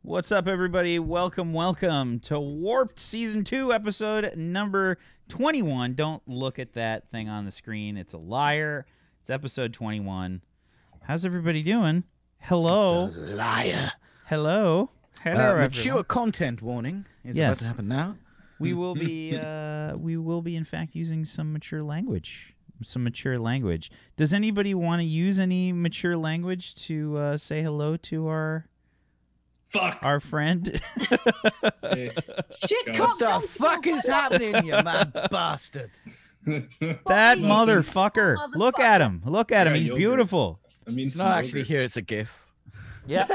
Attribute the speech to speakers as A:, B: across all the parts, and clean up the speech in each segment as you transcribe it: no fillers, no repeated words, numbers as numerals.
A: What's up, everybody? Welcome to Warped Season 2, episode number 21. Don't look at that thing on the screen. It's a liar. It's episode 21. How's everybody doing? Hello.
B: It's a liar.
A: Hello. Hello,
B: mature content warning is about to happen now.
A: We will be, in fact, using some mature language. Does anybody want to use any mature language to say hello to our friend?
C: Hey,
B: Shit, what the fuck is happening, you mad bastard?
A: That motherfucker. Look at him.
C: Yeah,
A: He's
C: yogurt.
A: beautiful.
B: It's not actually here, it's a GIF.
A: Yeah.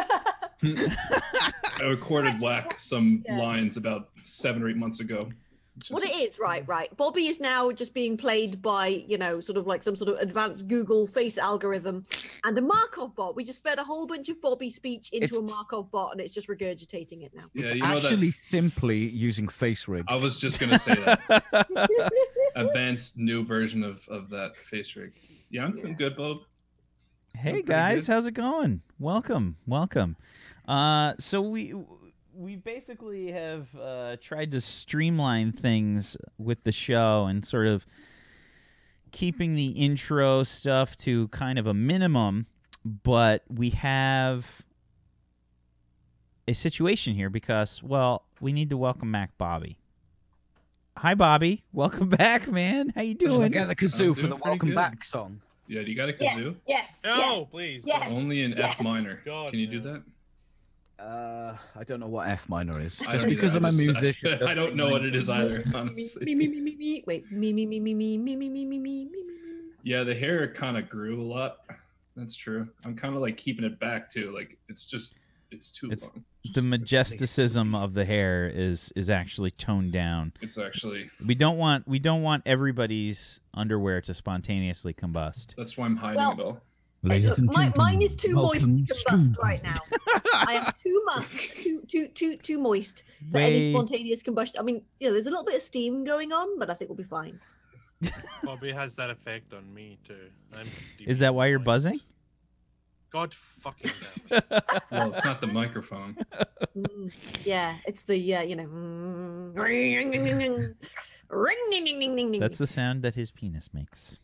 C: I recorded some lines about 7 or 8 months ago.
D: What it is, right. Bobby is now just being played by, sort of like some sort of advanced Google face algorithm and a Markov bot. We just fed a whole bunch of Bobby speech into a Markov bot and it's just regurgitating it now.
B: It's actually simply using face rig.
C: I was just going to say that. Advanced new version of that face rig. Yeah, I'm doing good, Bob.
A: Hey, guys. How's it going? Welcome. So we basically have tried to streamline things with the show and sort of keeping the intro stuff to kind of a minimum, but we have a situation here because, well, we need to welcome back Bobby. Hi, Bobby. Welcome back, man. How you doing?
B: I got the kazoo for the welcome back song.
C: Yeah, do you got a kazoo?
D: Yes.
E: No, please.
D: Yes.
C: Only in F minor.
E: God,
C: Can you do that?
B: I don't know what F minor is.
C: I
B: Just
C: don't
B: because
C: either.
B: I'm a musician.
C: I don't know what it is either, honestly.
D: Me. Wait, me.
C: Yeah, the hair kind of grew a lot. That's true. I'm kind of like keeping it back too. Like it's too long.
A: The majesticism of the hair is actually toned down.
C: It's actually.
A: We don't want everybody's underwear to spontaneously combust.
C: That's why I'm hiding it all.
B: Ladies and gentlemen,
D: mine is too moist to combust right now. I am too moist for any spontaneous combustion. I mean, there's a little bit of steam going on, but I think we'll be fine.
E: Bobby has that effect on me too.
A: Is that why you're
E: moist.
A: buzzing?
E: God fucking damn it.
C: Well, it's not the microphone.
D: Yeah, it's the ring.
A: That's the sound that his penis makes.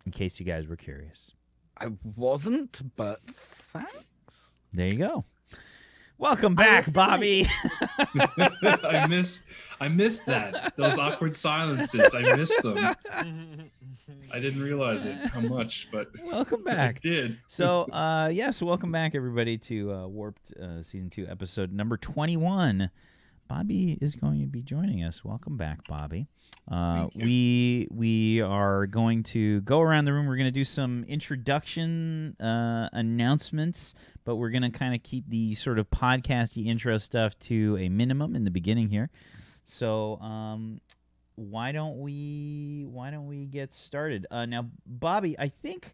A: In case you guys were curious.
B: I wasn't, but thanks.
A: There you go. Welcome back, Bobby.
C: I missed that. Those awkward silences. I missed them. I didn't realize it how much, but
A: welcome back.
C: I did.
A: So, so welcome back, everybody, to Warped Season 2, episode number 21. Bobby is going to be joining us. Welcome back, Bobby. We are going to go around the room. We're going to do some introduction announcements, but we're going to kind of keep the sort of podcasty intro stuff to a minimum in the beginning here. So, why don't we get started? Now, Bobby, I think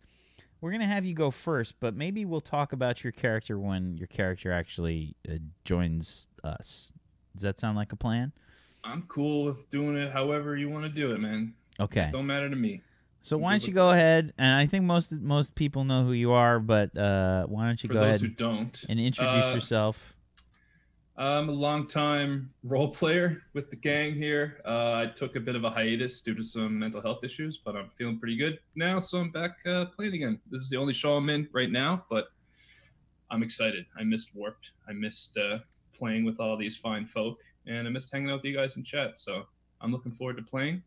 A: we're going to have you go first, but maybe we'll talk about your character when your character actually joins us. Does that sound like a plan?
C: I'm cool with doing it however you want to do it, man.
A: Okay.
C: Don't matter to me.
A: So why don't you go ahead, and I think most people know who you are, but why don't you go ahead
C: who don't,
A: and introduce yourself?
C: I'm a longtime role player with the gang here. I took a bit of a hiatus due to some mental health issues, but I'm feeling pretty good now, so I'm back playing again. This is the only show I'm in right now, but I'm excited. I missed Warped. I missed playing with all these fine folk, and I missed hanging out with you guys in chat, so I'm looking forward to playing.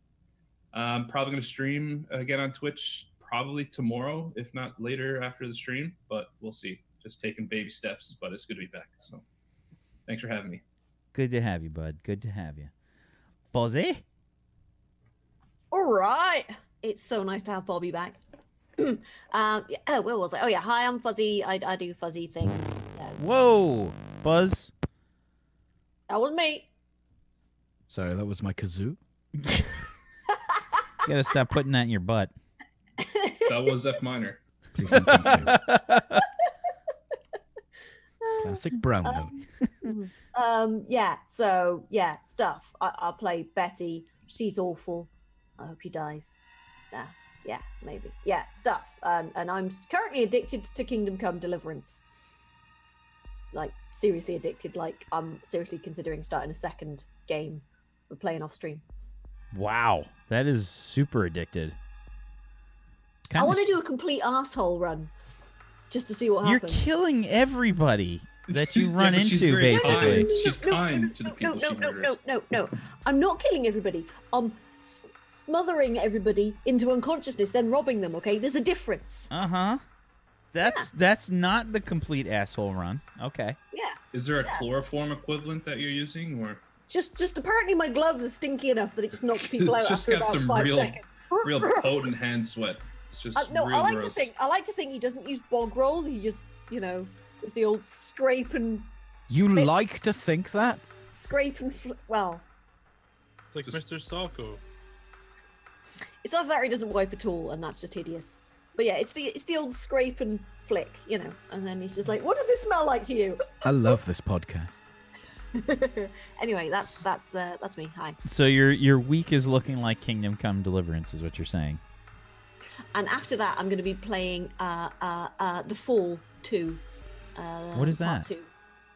C: I'm probably going to stream again on Twitch probably tomorrow, if not later after the stream, but we'll see. Just taking baby steps, but it's good to be back. So thanks for having me.
A: Good to have you, bud. Good to have you. Fuzzy?
D: All right. It's so nice to have Bobby back. Where was I? Oh, yeah. Hi, I'm Fuzzy. I do fuzzy things.
A: Whoa. Buzz?
D: That was me.
B: Sorry, that was my kazoo.
A: You gotta stop putting that in your butt.
C: That was F minor.
B: Classic brown note.
D: Stuff. I'll play Betty. She's awful. I hope she dies. Maybe. Yeah, stuff. And I'm currently addicted to Kingdom Come Deliverance. like seriously addicted. Like I'm seriously considering starting a second game for playing off stream.
A: Wow, that is super addicted.
D: I want to do a complete asshole run, just to see what
A: You're
D: happens.
A: killing everybody that you run
C: but she's
A: into,
C: very
A: basically.
C: kind. She's kind to the people she murders.
D: No. I'm not killing everybody. I'm smothering everybody into unconsciousness, then robbing them. Okay, there's a difference.
A: That's not the complete asshole run. Okay.
D: Yeah.
C: Is there a chloroform equivalent that you're using, or
D: Just apparently my gloves are stinky enough that it just knocks people out
C: just
D: after
C: got
D: about
C: some
D: 5
C: real,
D: seconds.
C: real potent hand sweat? It's just
D: No,
C: real
D: I like
C: gross.
D: I like to think he doesn't use bog roll. He just, just the old scrape and
B: You like to think that?
D: well,
E: It's like
C: Just-
E: Mr. Socko.
D: it's not that he doesn't wipe at all, and that's just hideous. But yeah, it's the old scrape and flick, and then he's just like, "What does this smell like to you?"
B: I love this podcast.
D: Anyway, that's me. Hi.
A: So your week is looking like Kingdom Come Deliverance, is what you're saying.
D: And after that, I'm going to be playing The Fall 2.
A: What is
D: Part
A: that?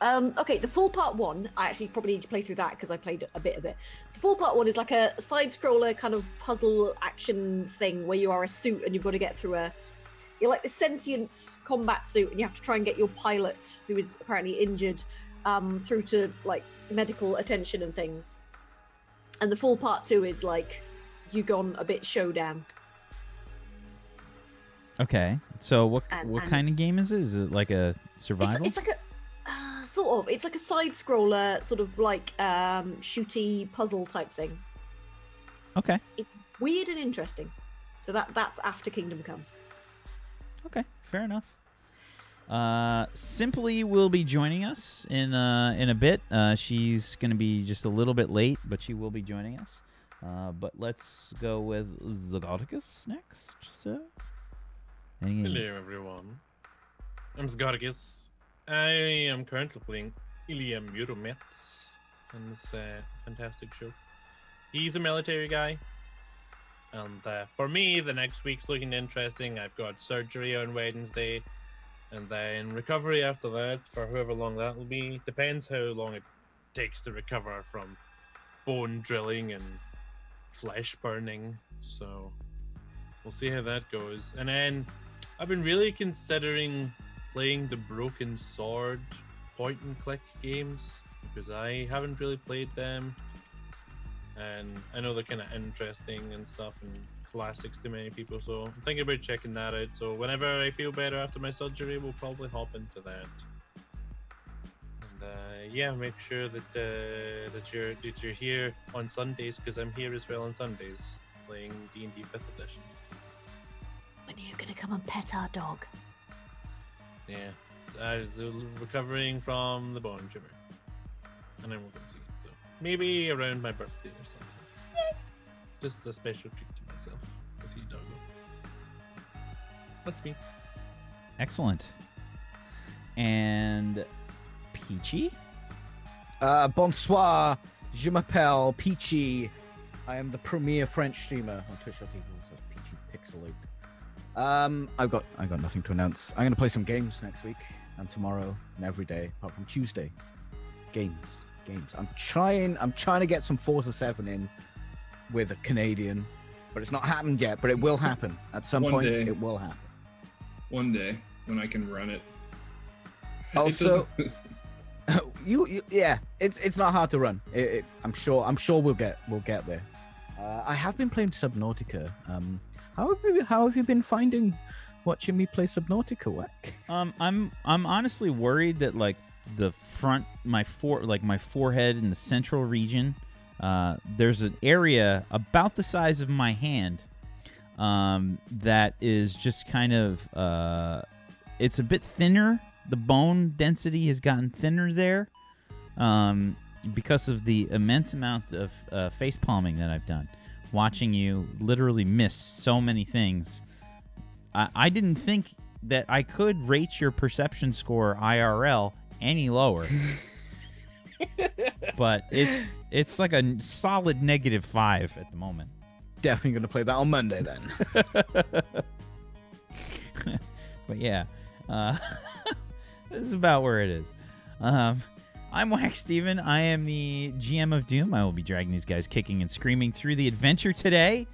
D: 2. Okay, The Fall Part 1, I actually probably need to play through that because I played a bit of it. The Fall Part 1 is like a side-scroller kind of puzzle action thing where you are a suit and you've got to get through you're like the sentient combat suit and you have to try and get your pilot, who is apparently injured, through to like medical attention and things. And The Fall Part 2 is like you gone a bit showdown.
A: Okay. So what
D: And-
A: kind of game is it? Is it like a survival?
D: It's like a sort of. It's like a side scroller, sort of like shooty puzzle type thing.
A: Okay.
D: It's weird and interesting. So that's after Kingdom Come.
A: Okay. Fair enough. Simply will be joining us in a bit. She's going to be just a little bit late, but she will be joining us. But let's go with Zygoticus next. So.
E: Hello, everyone. I'm Sgargis. I am currently playing Ilya Muromets on this fantastic show. He's a military guy. And for me, the next week's looking interesting. I've got surgery on Wednesday, and then recovery after that for however long that will be. Depends how long it takes to recover from bone drilling and flesh burning. So we'll see how that goes. And then I've been really considering playing the Broken Sword point and click games because I haven't really played them, and I know they're kind of interesting and stuff and classics to many people, so I'm thinking about checking that out. So whenever I feel better after my surgery, we'll probably hop into that. And yeah, make sure that you're here on Sundays, because I'm here as well on Sundays playing D&D 5th edition.
D: When are you gonna come and pet our dog?
E: Yeah, I was recovering from the bone tumor, and I'm welcome to it. So maybe around my birthday or something. Just a special treat to myself to see doggo. That's me.
A: Excellent. And Peachy?
B: Bonsoir, je m'appelle Peachy. I am the premier French streamer on Twitch.tv, so Peachy Pixelate. I've got nothing to announce. I'm gonna play some games next week and tomorrow and every day apart from Tuesday. Games. I'm trying to get some Forza 7 in with a Canadian, but it's not happened yet. But it will happen at some
C: One
B: point.
C: day.
B: It will happen.
C: one day when I can run it.
B: Also, yeah, it's not hard to run. I'm sure we'll get there. I have been playing Subnautica. How have you been finding watching me play Subnautica, Wack?
A: I'm honestly worried that like the front, my forehead in the central region, there's an area about the size of my hand, that is just kind of, it's a bit thinner. The bone density has gotten thinner there, because of the immense amount of face palming that I've done. Watching you literally miss so many things. I didn't think that I could rate your perception score IRL any lower. But it's like a solid -5 at the moment.
B: Definitely going to play that on Monday then.
A: But yeah, this is about where it is. I'm Wax Steven. I am the GM of Doom. I will be dragging these guys kicking and screaming through the adventure today.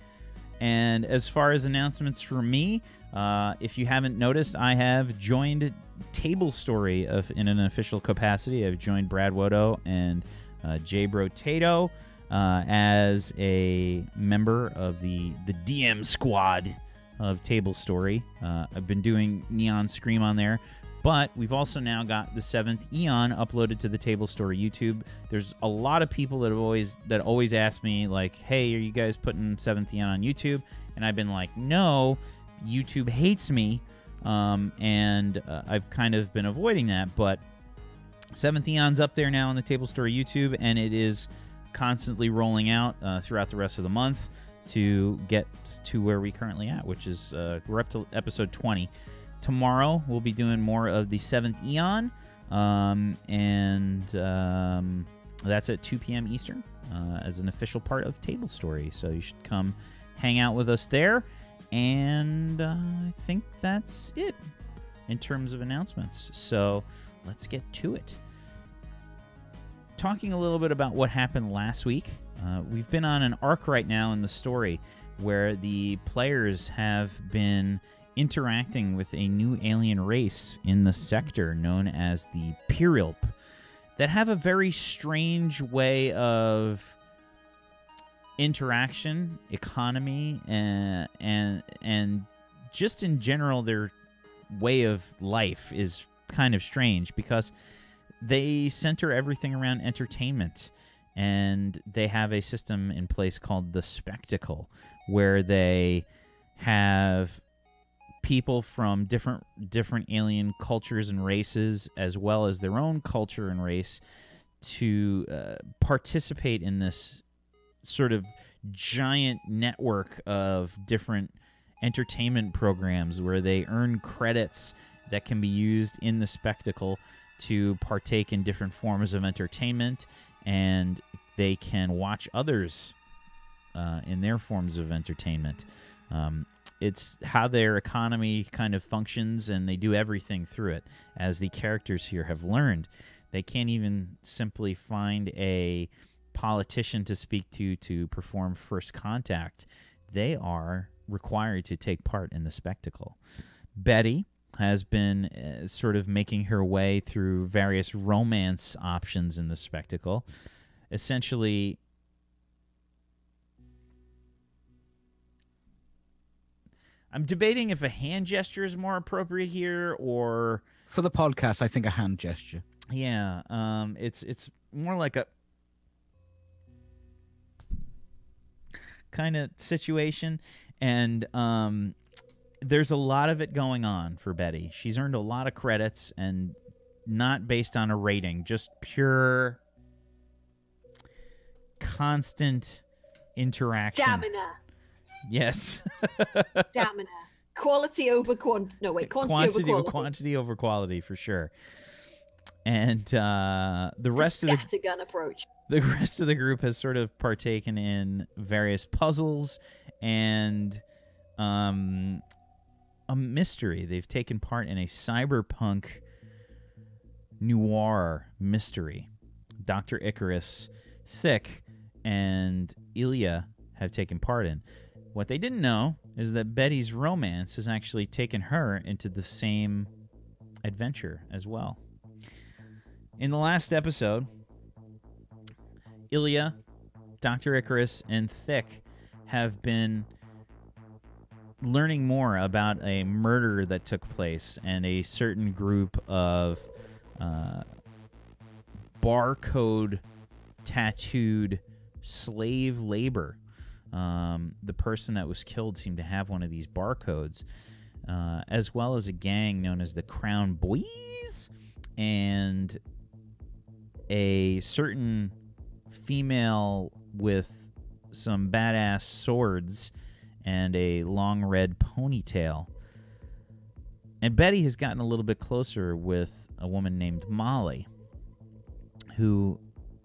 A: And as far as announcements for me, if you haven't noticed, I have joined Table Story in an official capacity. I've joined Brad Wodo and Jay Brotato as a member of the DM squad of Table Story. I've been doing Neon Scream on there. But we've also now got the 7th Eon uploaded to the Table Story YouTube. There's a lot of people that always ask me, like, hey, are you guys putting 7th Eon on YouTube? And I've been like, no, YouTube hates me. And I've kind of been avoiding that. But 7th Eon's up there now on the Table Story YouTube, and it is constantly rolling out throughout the rest of the month to get to where we currently at, which is we're up to episode 20. Tomorrow, we'll be doing more of the 7th Eon, and that's at 2 p.m. Eastern as an official part of Table Story. So you should come hang out with us there, and I think that's it in terms of announcements. So let's get to it. Talking a little bit about what happened last week, we've been on an arc right now in the story where the players have been interacting with a new alien race in the sector known as the Pyryllp that have a very strange way of interaction, economy, and just in general their way of life is kind of strange because they center everything around entertainment, and they have a system in place called the Spectacle where they have people from different alien cultures and races, as well as their own culture and race, to participate in this sort of giant network of different entertainment programs where they earn credits that can be used in the Spectacle to partake in different forms of entertainment, and they can watch others in their forms of entertainment. It's how their economy kind of functions, and they do everything through it, as the characters here have learned. They can't even simply find a politician to speak to perform first contact. They are required to take part in the Spectacle. Betty has been sort of making her way through various romance options in the Spectacle. Essentially, I'm debating if a hand gesture is more appropriate here, or
B: for the podcast, I think a hand gesture.
A: Yeah, it's more like a kind of situation, and there's a lot of it going on for Betty. She's earned a lot of credits, and not based on a rating, just pure, constant interaction.
D: Stamina.
A: Yes.
D: Stamina. Quality over quantity. No, wait,
A: quantity over quality, for sure. And the rest of the
D: scattergun approach.
A: The rest of the group has sort of partaken in various puzzles and a mystery. They've taken part in a cyberpunk noir mystery. Dr. Icarus, Thick, and Ilya have taken part in. What they didn't know is that Betty's romance has actually taken her into the same adventure as well. In the last episode, Ilya, Dr. Icarus, and Thick have been learning more about a murder that took place and a certain group of barcode tattooed slave labor. The person that was killed seemed to have one of these barcodes, as well as a gang known as the Crown Boys, and a certain female with some badass swords and a long red ponytail. And Betty has gotten a little bit closer with a woman named Molly, who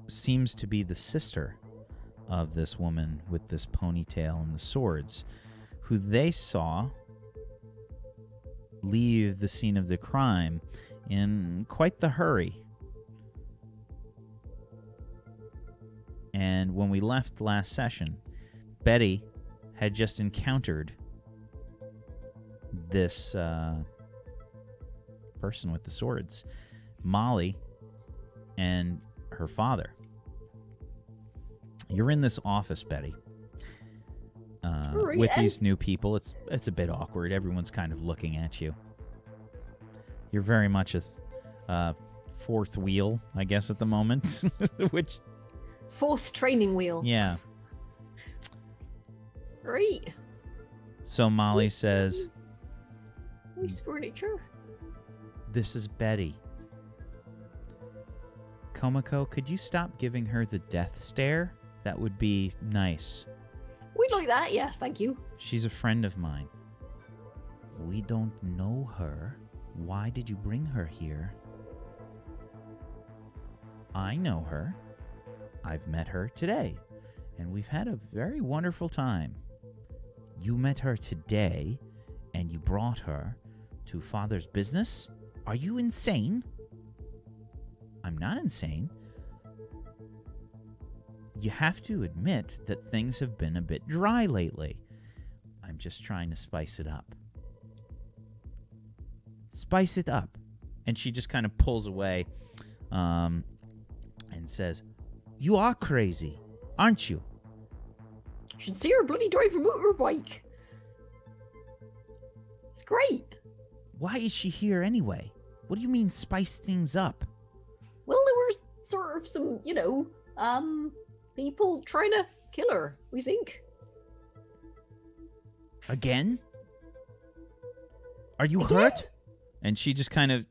A: seems to be the sister of this woman with this ponytail and the swords, who they saw leave the scene of the crime in quite the hurry. And when we left last session, Betty had just encountered this person with the swords, Molly, and her father. You're in this office, Betty, with these new people. It's a bit awkward. Everyone's kind of looking at you. You're very much a fourth wheel, I guess, at the moment. Which
D: fourth training wheel.
A: Yeah.
D: Right.
A: So Molly says,
D: nice furniture.
A: This is Betty. Komiko, could you stop giving her the death stare? That would be nice.
D: We'd like that, yes, thank you.
A: She's a friend of mine. We don't know her. Why did you bring her here? I know her. I've met her today, and we've had a very wonderful time. You met her today, and you brought her to Father's business? Are you insane? I'm not insane. You have to admit that things have been a bit dry lately. I'm just trying to spice it up. Spice it up. And she just kind of pulls away and says, you are crazy, aren't you?
D: You should see her bloody drive a motorbike. It's great.
A: Why is she here anyway? What do you mean spice things up?
D: Well, there were sort of some, people trying to kill her, we think.
A: Again? Are you hurt? And she's kind of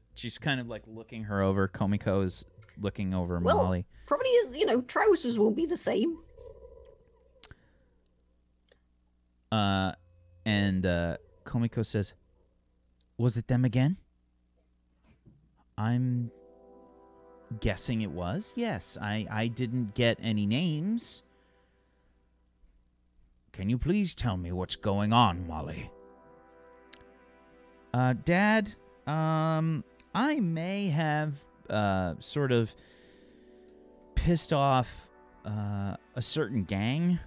A: like looking her over. Komiko is looking over Molly.
D: Probably is, trousers won't be the same.
A: And Komiko says, was it them again? I'm guessing it was. Yes, I didn't get any names. Can you please tell me what's going on, Molly? Dad, I may have sort of pissed off a certain gang.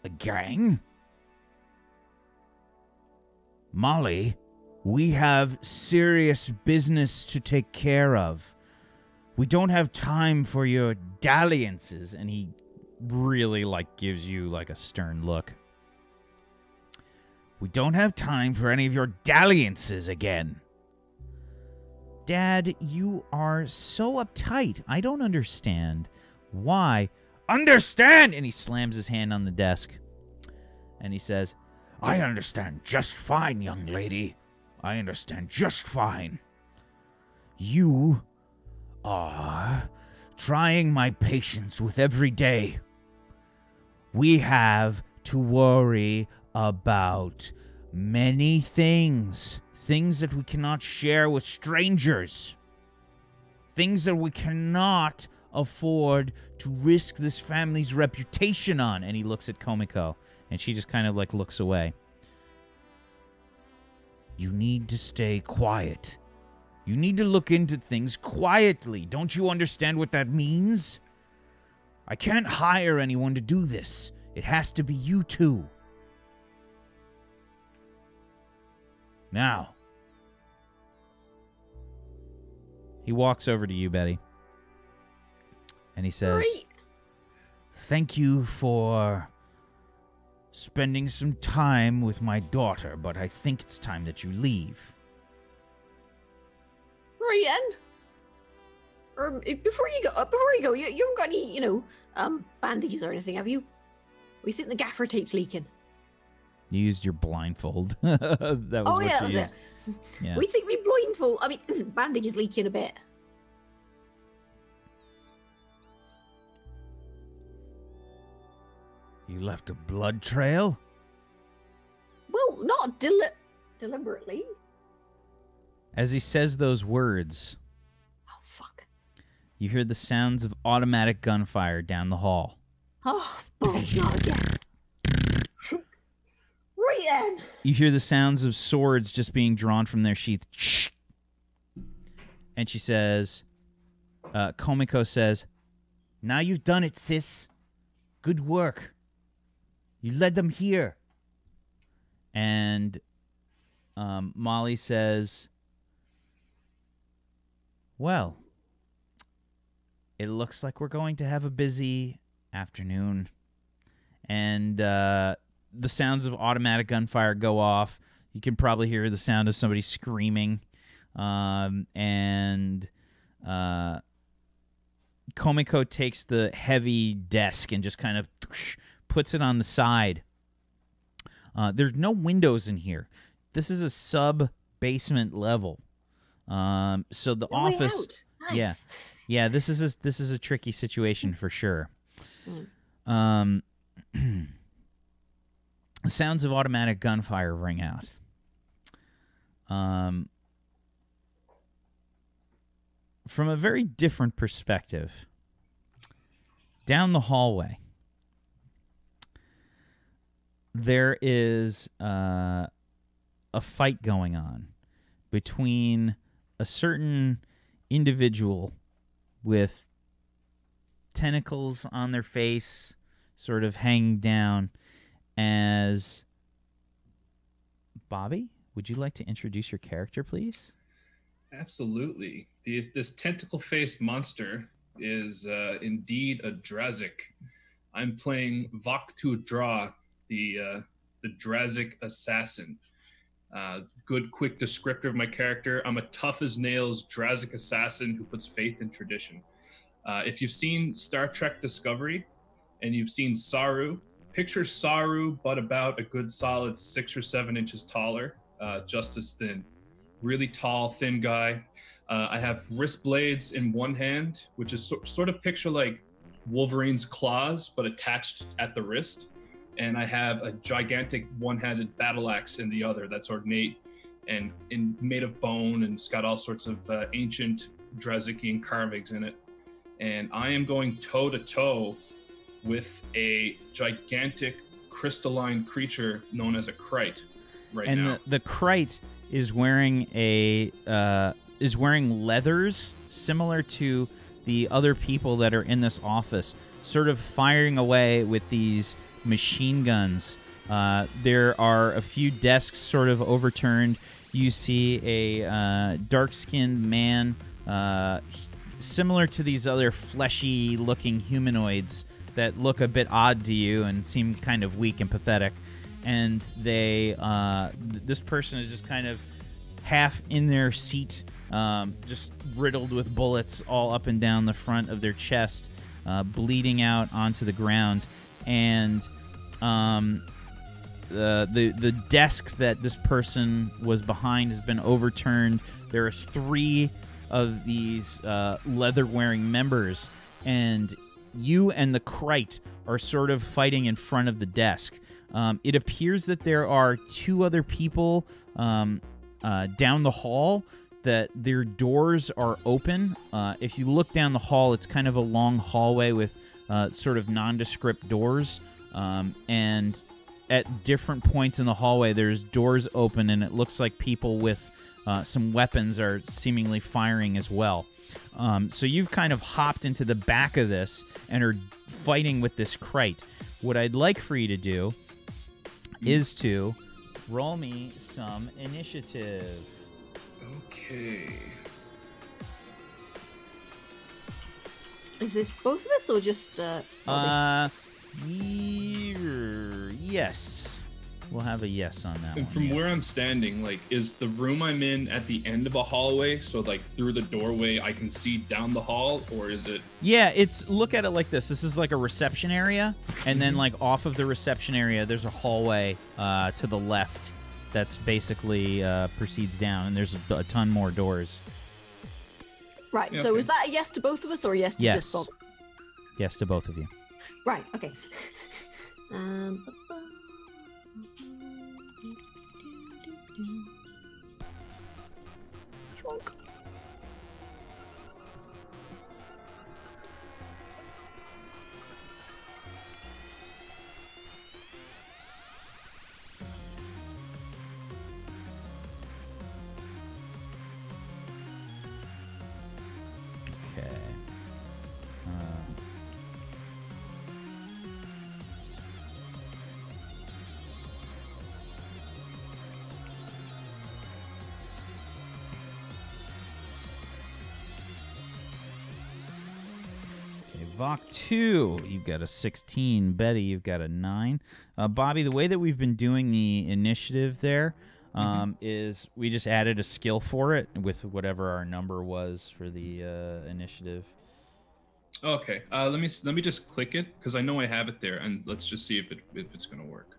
A: A gang? Molly, we have serious business to take care of. We don't have time for your dalliances. And he really, gives you, a stern look. We don't have time for any of your dalliances again. Dad, you are so uptight. I don't understand. Why? Understand! And he slams his hand on the desk. And he says, I understand just fine, young lady. I understand just fine. You are trying my patience with every day. We have to worry about many things. Things that we cannot share with strangers. Things that we cannot afford to risk this family's reputation on. And he looks at Komiko, and she just kind of looks away. You need to stay quiet. You need to look into things quietly. Don't you understand what that means? I can't hire anyone to do this. It has to be you two. Now. He walks over to you, Betty. And he says, thank you for spending some time with my daughter, but I think it's time that you leave.
D: Right, Or before you go, you haven't got any, bandages or anything, have you? We think the gaffer tape's leaking.
A: You used your blindfold. That was what you used. Yeah.
D: We think we blindfold. I mean, bandage is leaking a bit.
A: You left a blood trail?
D: Well, not deliberately.
A: As he says those words,
D: oh fuck!
A: You hear the sounds of automatic gunfire down the hall.
D: Oh, balls, not again. Right then.
A: You hear the sounds of swords just being drawn from their sheath. And she says, Komiko says, now you've done it, sis. Good work. You led them here. And Molly says, well, it looks like we're going to have a busy afternoon. And the sounds of automatic gunfire go off. You can probably hear the sound of somebody screaming. And Komiko takes the heavy desk and just kind of puts it on the side. There's no windows in here. This is a sub-basement level. So the office...
D: Nice.
A: Yeah, this is a tricky situation for sure. The sounds of automatic gunfire ring out. From a very different perspective, down the hallway, there is a fight going on between a certain individual with tentacles on their face, sort of hanging down, as... Bobby, would you like to introduce your character, please?
C: Absolutely. This tentacle-faced monster is indeed a Drazik. I'm playing Vaktu Dra, the Drazik assassin. Good, quick descriptor of my character. I'm a tough-as-nails Drazik assassin who puts faith in tradition. If you've seen Star Trek Discovery and you've seen Saru, picture Saru, but about a good solid 6 or 7 inches taller, just as thin. Really tall, thin guy. I have wrist blades in one hand, which is sort of picture like Wolverine's claws, but attached at the wrist. And I have a gigantic one-handed battle axe in the other that's ornate and made of bone, and it's got all sorts of ancient Drazikian carvings in it. And I am going toe-to-toe with a gigantic crystalline creature known as a Krite right now.
A: And the Krite is wearing leathers similar to the other people that are in this office, sort of firing away with these machine guns. There are a few desks sort of overturned. You see a dark-skinned man, similar to these other fleshy-looking humanoids that look a bit odd to you and seem kind of weak and pathetic. And this person is just kind of half in their seat, just riddled with bullets all up and down the front of their chest, bleeding out onto the ground. And the desk that this person was behind has been overturned. There are 3 of these leather-wearing members, and you and the Krite are sort of fighting in front of the desk. It appears that there are 2 other people down the hall, that their doors are open. If you look down the hall, it's kind of a long hallway with sort of nondescript doors. And at different points in the hallway, there's doors open, and it looks like people with some weapons are seemingly firing as well. So you've kind of hopped into the back of this and are fighting with this Krite. What I'd like for you to do is to roll me some initiative.
C: Okay.
D: Is this both of us or just
A: Yes. We'll have a yes on that
C: And
A: one.
C: from where I'm standing, like, is the room I'm in at the end of a hallway? So, like, through the doorway, I can see down the hall, or is it?
A: Yeah, look at it like this. This is like a reception area, and then like off of the reception area, there's a hallway to the left that's basically proceeds down, and there's a ton more doors.
D: right?
C: Yeah,
D: So
C: okay.
D: is that a yes to both of us or a yes to just Bob?
A: Yes to both of you.
D: Right. Okay. Chonk.
A: Okay. Vok 2, you've got a 16. Betty, you've got a 9. Bobby, the way that we've been doing the initiative there is we just added a skill for it with whatever our number was for the initiative.
C: Okay, let me just click it because I know I have it there, and let's just see if it's gonna work.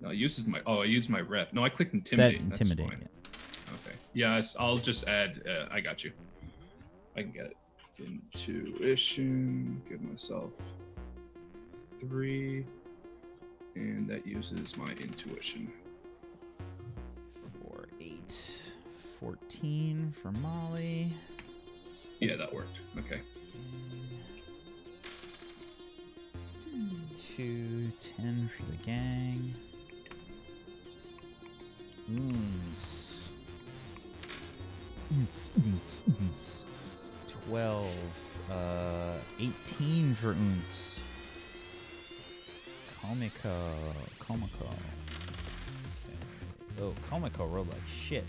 C: No, I used my rep. No, I clicked intimidate.
A: That intimidate.
C: That's fine. Yeah. Okay. Yes, I'll just add. I got you. I can get it. Intuition. Give myself 3, and that uses my intuition.
A: 4, 8, 14 for Molly.
C: Yeah, that worked. Okay.
A: 2, 10 for the gang. Oons. 12. 18 for Oons. Komiko. Okay. Oh, Komiko rolled like shit.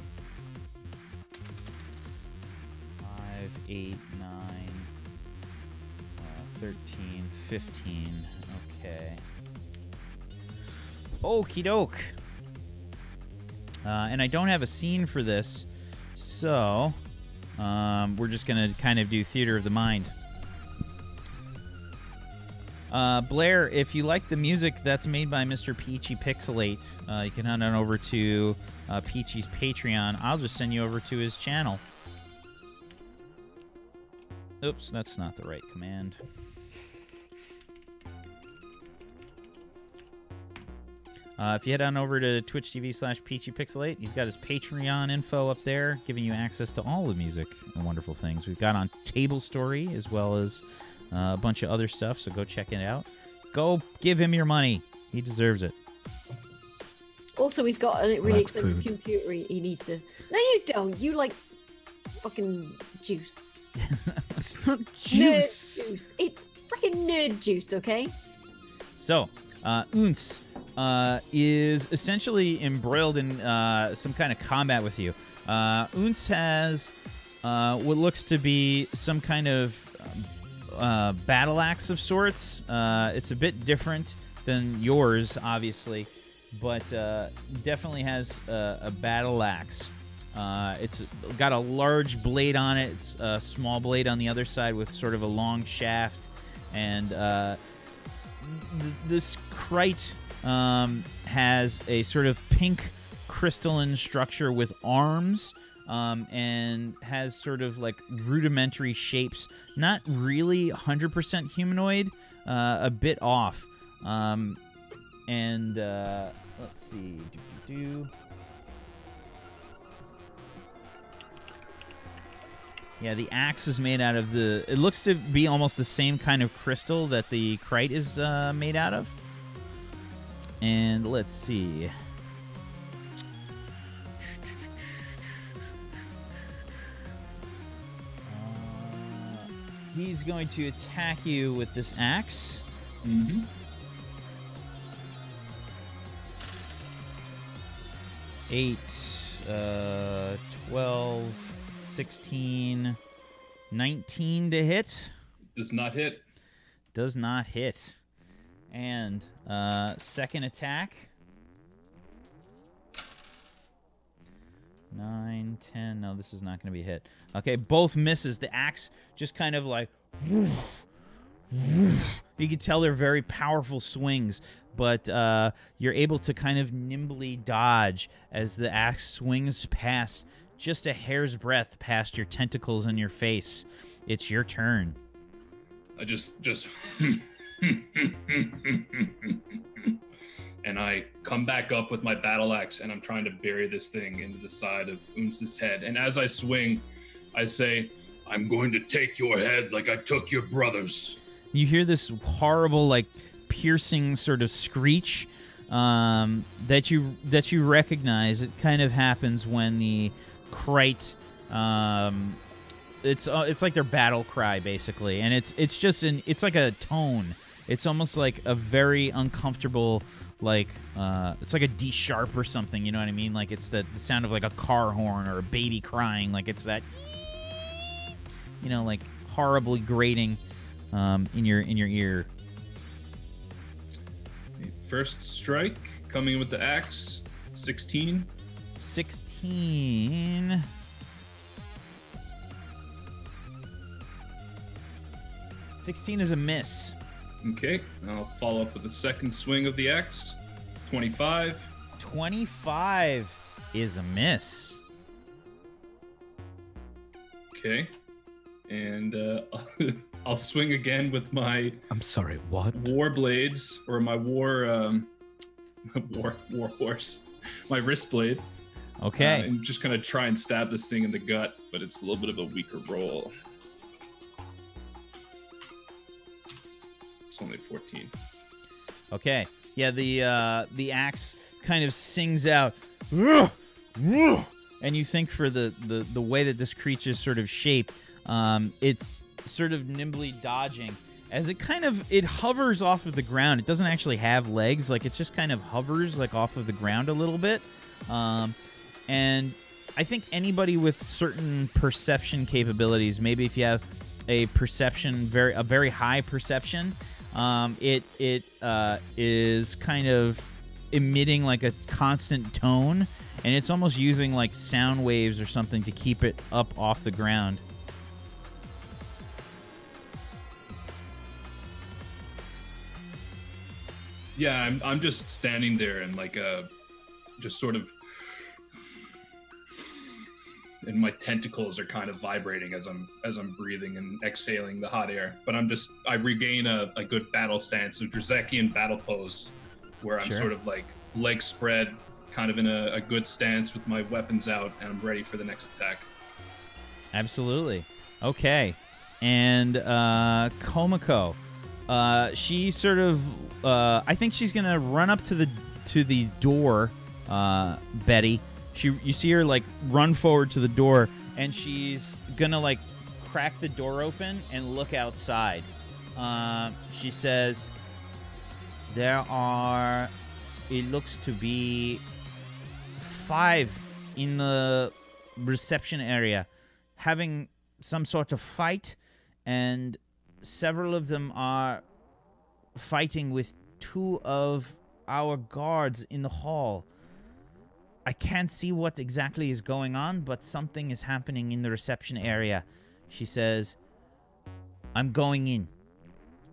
A: 5, 8, 9, 13, 15. Okay. Okie doke. And I don't have a scene for this, so we're just going to kind of do theater of the mind. Blair, if you like the music that's made by Mr. Peachy Pixelate, you can head on over to Peachy's Patreon. I'll just send you over to his channel. Oops, that's not the right command. If you head on over to twitch.tv/PeachyPixel8, he's got his Patreon info up there, giving you access to all the music and wonderful things we've got on Table Story, as well as a bunch of other stuff, so go check it out. Go give him your money. He deserves it.
D: Also, he's got a really expensive computer he needs to... No, you don't. You like fucking juice.
B: It's not juice.
D: Nerd juice. It's freaking nerd juice, okay?
A: So, Oons is essentially embroiled in some kind of combat with you. Oons has what looks to be some kind of battle axe of sorts. It's a bit different than yours, obviously, but definitely has a battle axe. It's got a large blade on it. It's a small blade on the other side with sort of a long shaft, and this Krite has a sort of pink crystalline structure with arms, and has sort of like rudimentary shapes. Not really 100% humanoid, a bit off. And let's see. Yeah, the axe is made out of the... It looks to be almost the same kind of crystal that the Krite is made out of. And let's see. He's going to attack you with this axe.
C: Mm-hmm.
A: 8, 12... 16, 19 to hit.
C: Does not hit.
A: Does not hit. And second attack. 9, 10. No, this is not going to be a hit. Okay, both misses. The axe just kind of like... You can tell they're very powerful swings, but you're able to kind of nimbly dodge as the axe swings past... just a hair's breadth past your tentacles and your face. It's your turn.
C: I just and I come back up with my battle axe, and I'm trying to bury this thing into the side of Oons's head. And as I swing, I say, "I'm going to take your head like I took your brother's."
A: You hear this horrible, like, piercing sort of screech that you recognize. It kind of happens when the Krite, it's like their battle cry basically, and it's just it's like a tone. It's almost like a very uncomfortable, like it's like a D sharp or something. You know what I mean? Like it's the sound of like a car horn or a baby crying. Like it's that, you know, like horribly grating in your ear.
C: First strike, coming with the axe, 16.
A: 16. $16 is a miss.
C: Okay, I'll follow up with the second swing of the axe, 25.
A: 25 is a miss.
C: Okay, and I'll swing again with my.
B: I'm sorry, what?
C: War blades, or my war horse, my wrist blade.
A: Okay.
C: I'm just gonna try and stab this thing in the gut, but it's a little bit of a weaker roll. It's only 14.
A: Okay. Yeah, the axe kind of sings out, and you think for the way that this creature's sort of shaped, it's sort of nimbly dodging as it hovers off of the ground. It doesn't actually have legs, like it just kind of hovers like off of the ground a little bit. And I think anybody with certain perception capabilities, maybe if you have a very high perception, it is kind of emitting like a constant tone, and it's almost using like sound waves or something to keep it up off the ground.
C: Yeah, I'm just standing there and like just sort of, and my tentacles are kind of vibrating as I'm breathing and exhaling the hot air. But I regain a good battle stance, a Drazekian battle pose, where I'm sort of like legs spread, kind of in a good stance with my weapons out, and I'm ready for the next attack.
A: Absolutely. Okay. And Komako, she sort of, I think she's gonna run up to the door, Betty. You see her like run forward to the door, and she's gonna like crack the door open and look outside. She says, it looks to be 5 in the reception area having some sort of fight, and several of them are fighting with 2 of our guards in the hall. I can't see what exactly is going on, but something is happening in the reception area. She says, I'm going in.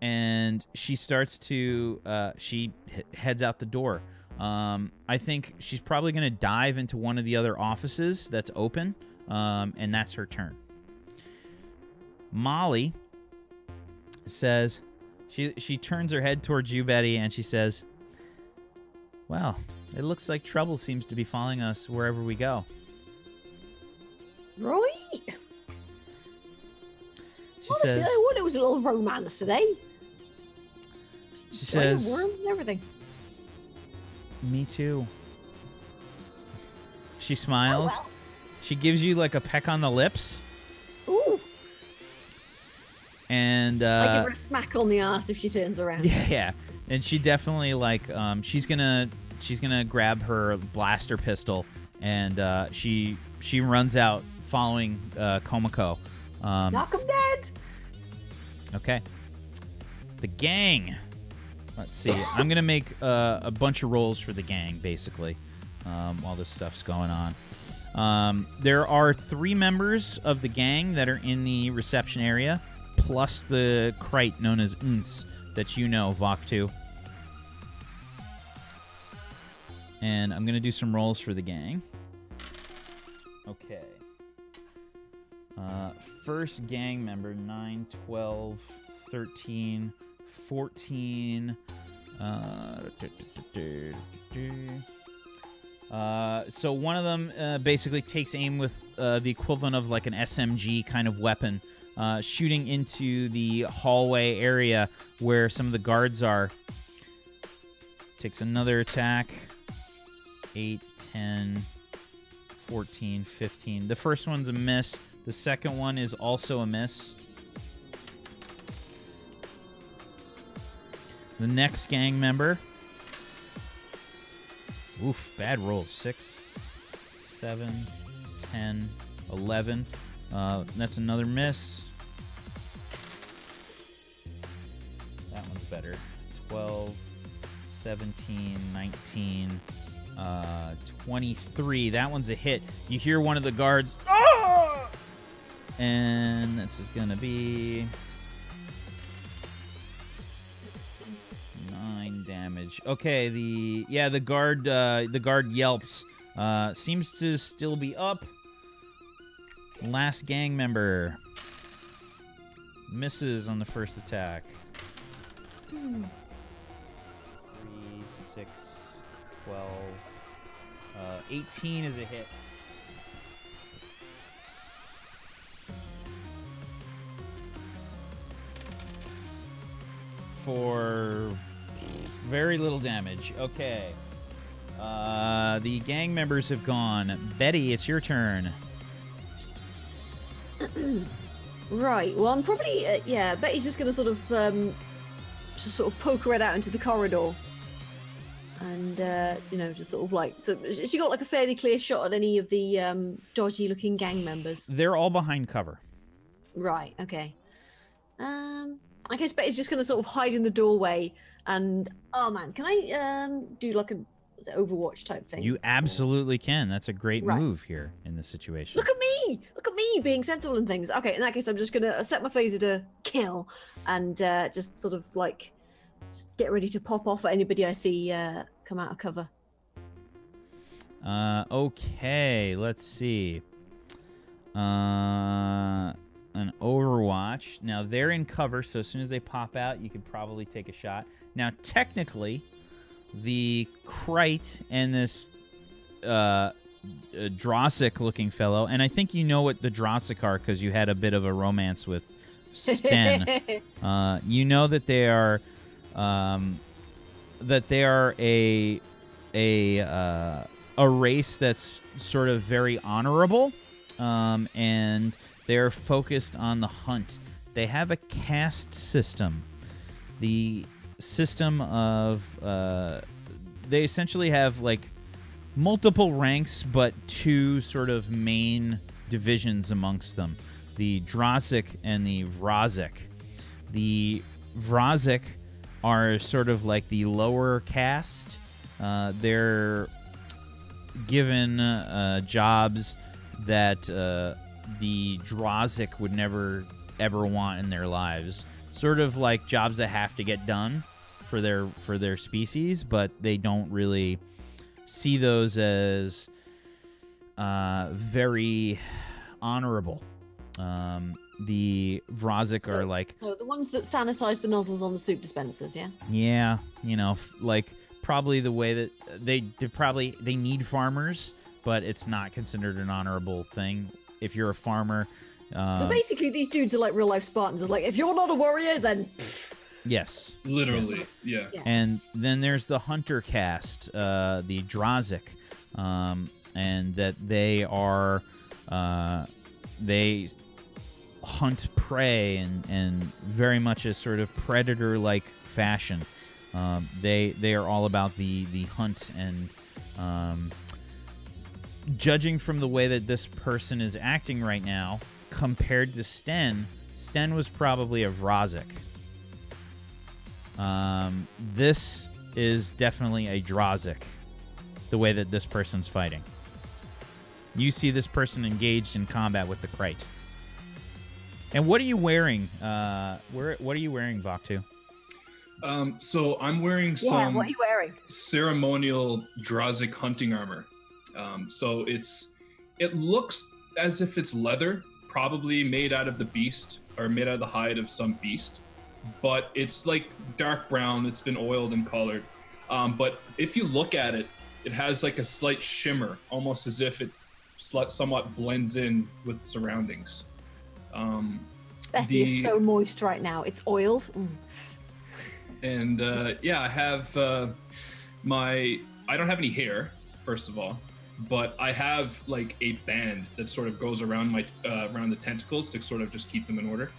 A: And she starts to, she heads out the door. I think she's probably going to dive into one of the other offices that's open, and that's her turn. Molly says, she turns her head towards you, Betty, and she says, well, it looks like trouble seems to be following us wherever we go.
D: Right.
A: She says,
D: I wonder it was a little romance today.
A: She says,
D: worms and everything.
A: Me too. She smiles.
D: Oh, well.
A: She gives you like a peck on the lips.
D: Ooh.
A: And
D: I give her a smack on the ass if she turns around.
A: Yeah. And she definitely like she's gonna grab her blaster pistol, and she runs out following Komako.
D: Knock him dead.
A: Okay. The gang. Let's see. I'm gonna make a bunch of rolls for the gang basically while this stuff's going on. There are 3 members of the gang that are in the reception area, plus the Krite known as Unz that you know, Voktu. And I'm going to do some rolls for the gang. Okay. First gang member, 9, 12, 13, 14. So one of them basically takes aim with the equivalent of like an SMG kind of weapon, shooting into the hallway area where some of the guards are. Takes another attack. 8, 10, 14, 15. The first one's a miss. The second one is also a miss. The next gang member. Oof, bad rolls. 6, 7, 10, 11. That's another miss. better. 12, 17, 19, 23. That one's a hit. You hear one of the guards. Ah! And this is going to be 9 damage. Okay, the guard yelps. Seems to still be up. Last gang member misses on the first attack. 3, 6, 12, 18 is a hit. For very little damage. Okay. The gang members have gone. Betty, it's your turn.
D: Right. Well, I'm probably yeah. Betty's just gonna sort of poke her head out into the corridor, and just sort of like. So she got like a fairly clear shot at any of the dodgy-looking gang members.
A: They're all behind cover.
D: Right. Okay. I guess Betty's just gonna sort of hide in the doorway, and oh man, can I do like a Overwatch type thing?
A: You absolutely can. That's a great move here in this situation.
D: Look at me! Look at me being sensible and things. Okay, in that case, I'm just gonna set my phaser to kill, and just sort of like just get ready to pop off at anybody I see come out of cover.
A: Okay, let's see. An Overwatch. Now they're in cover, so as soon as they pop out, you could probably take a shot. Now, technically, the Krite and this Drossic-looking fellow, and I think you know what the Drossic are because you had a bit of a romance with Sten. You know that they are a race that's sort of very honorable, and they're focused on the hunt. They have a caste system. The system of they essentially have like multiple ranks, but 2 sort of main divisions amongst them: the Drossic and the Vrazik. The Vrazik are sort of like the lower caste. They're given jobs that the Drossic would never ever want in their lives. Sort of like jobs that have to get done for their species, but they don't really see those as very honorable. The Vrazik are like...
D: So the ones that sanitize the nozzles on the soup dispensers, yeah?
A: Yeah, like probably the way that they need farmers, but it's not considered an honorable thing. If you're a farmer...
D: so basically these dudes are like real-life Spartans. It's like, if you're not a warrior, then...
A: Yes.
C: Literally,
A: yes. Yeah. And then there's the hunter caste, the Drossic, and that they are... they hunt prey and very much a sort of predator-like fashion. They are all about the hunt, and judging from the way that this person is acting right now, compared to Sten was probably a Vrazik. This is definitely a Drossic, the way that this person's fighting. You see this person engaged in combat with the Krite. And what are you wearing? What are you wearing, Vaktu?
C: So I'm wearing some
D: what are you wearing?
C: ceremonial Drossic hunting armor. So it looks as if it's leather, probably made out of the beast or made out of the hide of some beast, but it's like dark brown. It's been oiled and colored. But if you look at it, it has like a slight shimmer, almost as if it somewhat blends in with surroundings.
D: Betty is so moist right now. It's oiled.
C: And I have I don't have any hair, first of all, but I have like a band that sort of goes around my around the tentacles to sort of just keep them in order.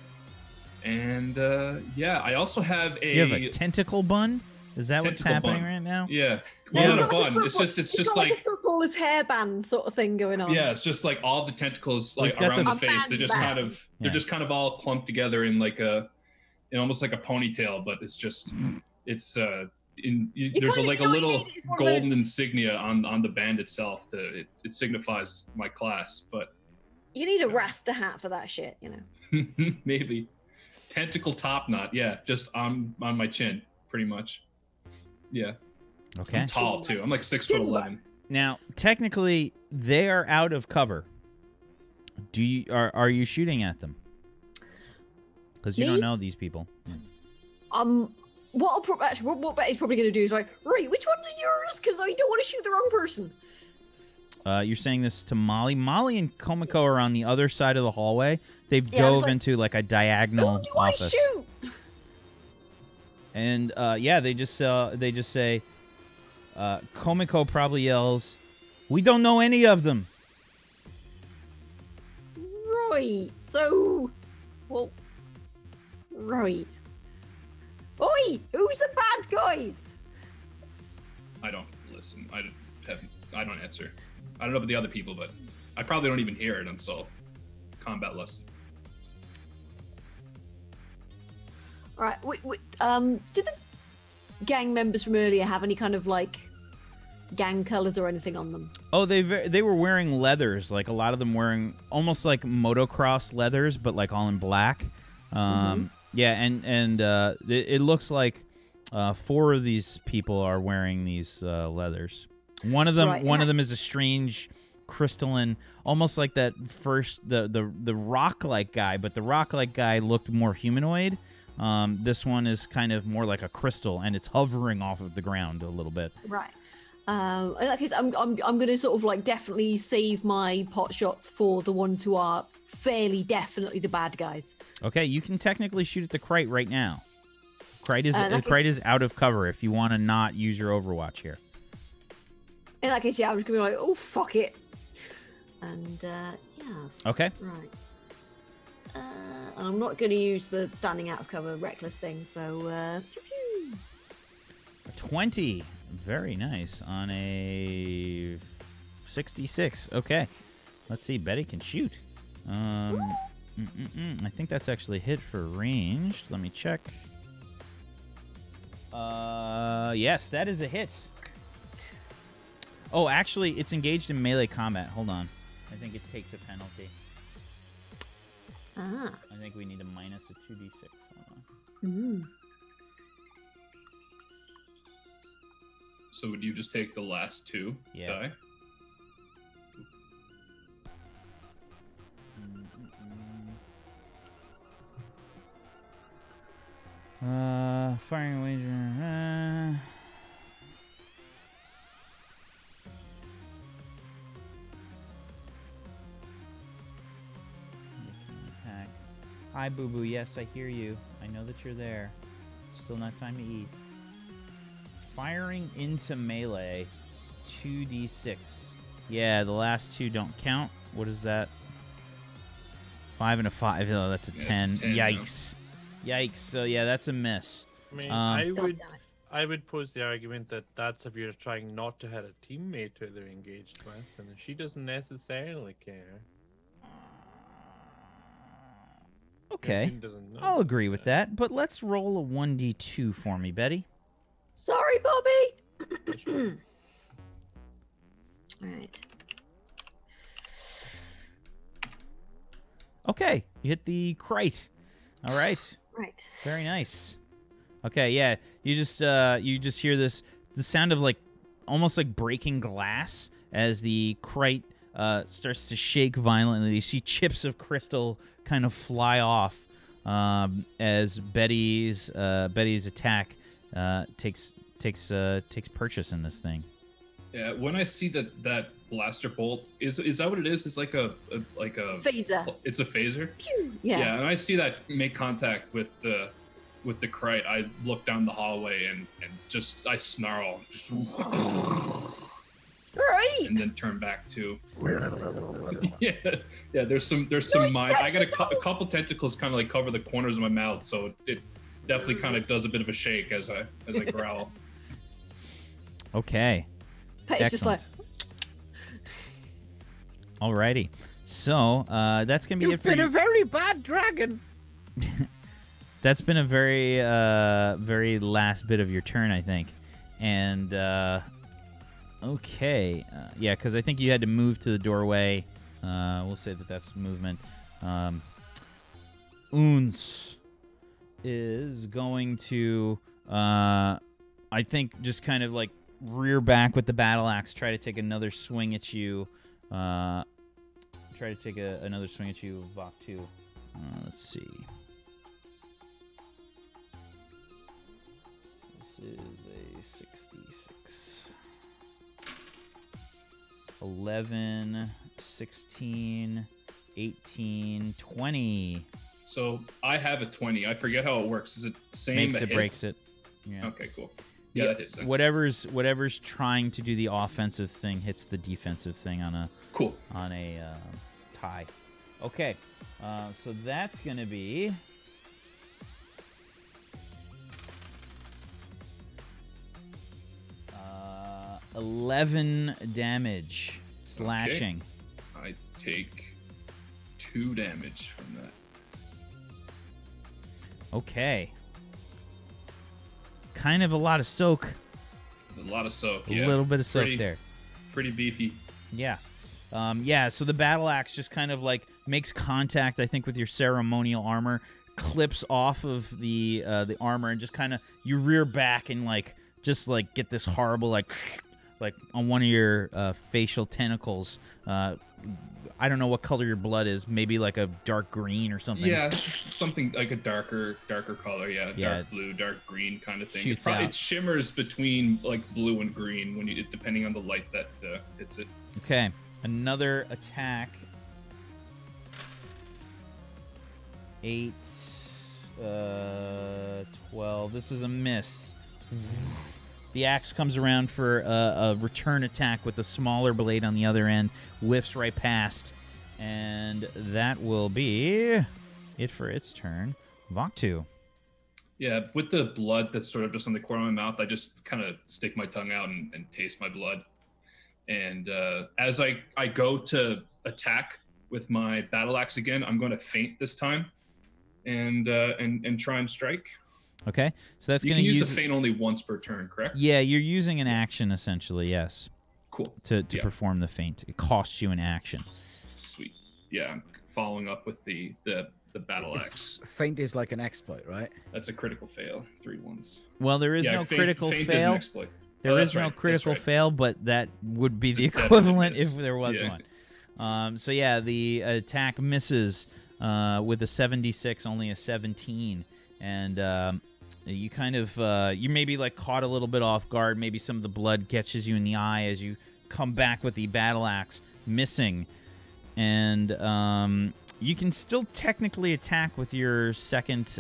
C: And I also have a...
A: You have a tentacle bun? Is that what's happening right now?
C: Yeah. Well, not a bun. It's just like
D: a footballer's hairband sort of thing going on.
C: Yeah, it's just like all the tentacles like around the face. They're just kind of all clumped together in like a in almost like a ponytail, but it's just there's a
D: kinda,
C: like a
D: you know,
C: little
D: it's one of
C: golden
D: those-
C: insignia on the band itself. It signifies my class, but
D: You need a Rasta hat for that shit, you know.
C: maybe tentacle top knot. Yeah, just on my chin, pretty much. Yeah.
A: Okay.
C: I'm tall too. I'm like 6'11".
A: Now, technically, they are out of cover. Are you shooting at them? Because you
D: Me?
A: don't know these people. Yeah.
D: What Betty's probably going to do is like, right, which ones are yours? Because I don't want to shoot the wrong person.
A: You're saying this to Molly. Molly and Komiko are on the other side of the hallway. They've
D: Yeah, I was
A: dove
D: like,
A: into like a diagonal
D: Who do
A: office.
D: I shoot?
A: And they just say, Komiko probably yells, "We don't know any of them."
D: Right. So, well, right. Oi, who's the bad guys?
C: I don't listen. I don't answer. I don't know about the other people, but I probably don't even hear it. I'm so combatless.
D: All right. Did the gang members from earlier have any kind of like gang colors or anything on them?
A: Oh, they were wearing leathers, like a lot of them wearing almost like motocross leathers, but like all in black. Yeah, and it looks like 4 of these people are wearing these leathers. One of them is a strange crystalline, almost like that first the rock-like guy, but the rock-like guy looked more humanoid. This one is kind of more like a crystal, and it's hovering off of the ground a little bit.
D: Right. In that case, I'm going to sort of like definitely save my pot shots for the ones who are fairly definitely the bad guys.
A: Okay, you can technically shoot at the Krite right now. Krite is out of cover if you want to not use your Overwatch here.
D: In that case, yeah, I'm just going to be like, oh, fuck it. And, yeah.
A: Okay.
D: Right. And I'm not going to use the standing out of cover reckless thing, so, pew-pew.
A: A 20. Very nice. On a 66. Okay. Let's see. Betty can shoot. I think that's actually hit for ranged. Let me check. Yes, that is a hit. Oh, actually, it's engaged in melee combat. Hold on. I think it takes a penalty.
D: Ah.
A: I think we need to minus a 2d6. Hold on.
C: So would you just take the last 2 die?
A: Firing wager. Attack. Hi, Boo Boo. Yes, I hear you. I know that you're there. Still not time to eat. Firing into melee, 2d6. Yeah, the last 2 don't count. What is that? 5 and a 5. Oh, that's a 10.
C: 10.
A: Yikes. Yikes. So, yeah, that's a miss.
E: I mean,
D: God damn it.
E: I would pose the argument that that's if you're trying not to have a teammate who they're engaged with, and she doesn't necessarily care.
A: Okay.
E: Doesn't know
A: I'll agree with that, but let's roll a 1d2 for me, Betty.
D: Sorry, Bobby. All right.
A: Okay, you hit the Krite. All right.
D: Right.
A: Very nice. Okay, yeah, you just hear the sound of like almost like breaking glass as the Krite starts to shake violently. You see chips of crystal kind of fly off as Betty's attack takes purchase in this thing.
C: Yeah, when I see that blaster bolt, is that what it is? It's like a
D: Phaser.
C: It's a phaser.
D: Pew. Yeah.
C: And I see that make contact with the Krite. I look down the hallway and just I snarl, just
D: Right.
C: and then turn back to. yeah. There's some mind. I got a couple tentacles kind of like cover the corners of my mouth, so it definitely kind of does a bit of a shake as I growl.
A: Okay.
D: Petty's just like,
A: Alrighty. So that's gonna be
B: You've been a very bad dragon.
A: That's been a very, very last bit of your turn, I think. And, okay. Yeah, because I think you had to move to the doorway. We'll say that that's movement. Uns is going to, I think, just kind of like rear back with the battle axe, try to take another swing at you. Another swing at you, Vok 2. Let's see. This is a 66. 11, 16, 18, 20.
C: So I have a 20. I forget how it works. Is it the same?
A: Makes it, breaks it. Yeah.
C: Okay, cool. Yeah, that hits.
A: Whatever's trying to do the offensive thing hits the defensive thing on a tie. Okay, so that's gonna be 11 damage slashing.
C: Okay. I take 2 damage from that.
A: Okay. Kind of a lot of soak.
C: A lot of soak,
A: yeah. A little bit of soak there.
C: Pretty beefy.
A: Yeah. So the battle axe just kind of like makes contact, I think, with your ceremonial armor, clips off of the armor, and just kind of you rear back and just get this horrible like on one of your facial tentacles. I don't know what color your blood is. Maybe like a dark green or something.
C: Yeah, something like a darker color. Yeah, dark blue, dark green kind of thing. It shimmers between like blue and green depending on the light that hits it.
A: Okay, another attack. 8, 12. This is a miss. The axe comes around for a return attack with a smaller blade on the other end, whiffs right past, and that will be it for its turn. Vok 2.
C: Yeah, with the blood that's sort of just on the corner of my mouth, I just kind of stick my tongue out and taste my blood. And as I go to attack with my battle axe again, I'm going to feint this time and try and strike.
A: Okay, so that's going to
C: use a feint only once per turn, correct?
A: Yeah, you're using an action essentially. Yes.
C: Cool.
A: To perform the feint, it costs you an action.
C: Sweet. Yeah, I'm following up with the battle axe.
B: Feint is like an exploit, right?
C: That's a critical fail. 3 ones.
A: Well, there is no critical
C: fail.
A: Is an
C: exploit.
A: There is no critical fail, but that would be the equivalent if there was one. So yeah, the attack misses with a 76, only a 17, and you kind of you're maybe caught a little bit off guard. Maybe some of the blood catches you in the eye as you come back with the battle axe, missing, and you can still technically attack with your second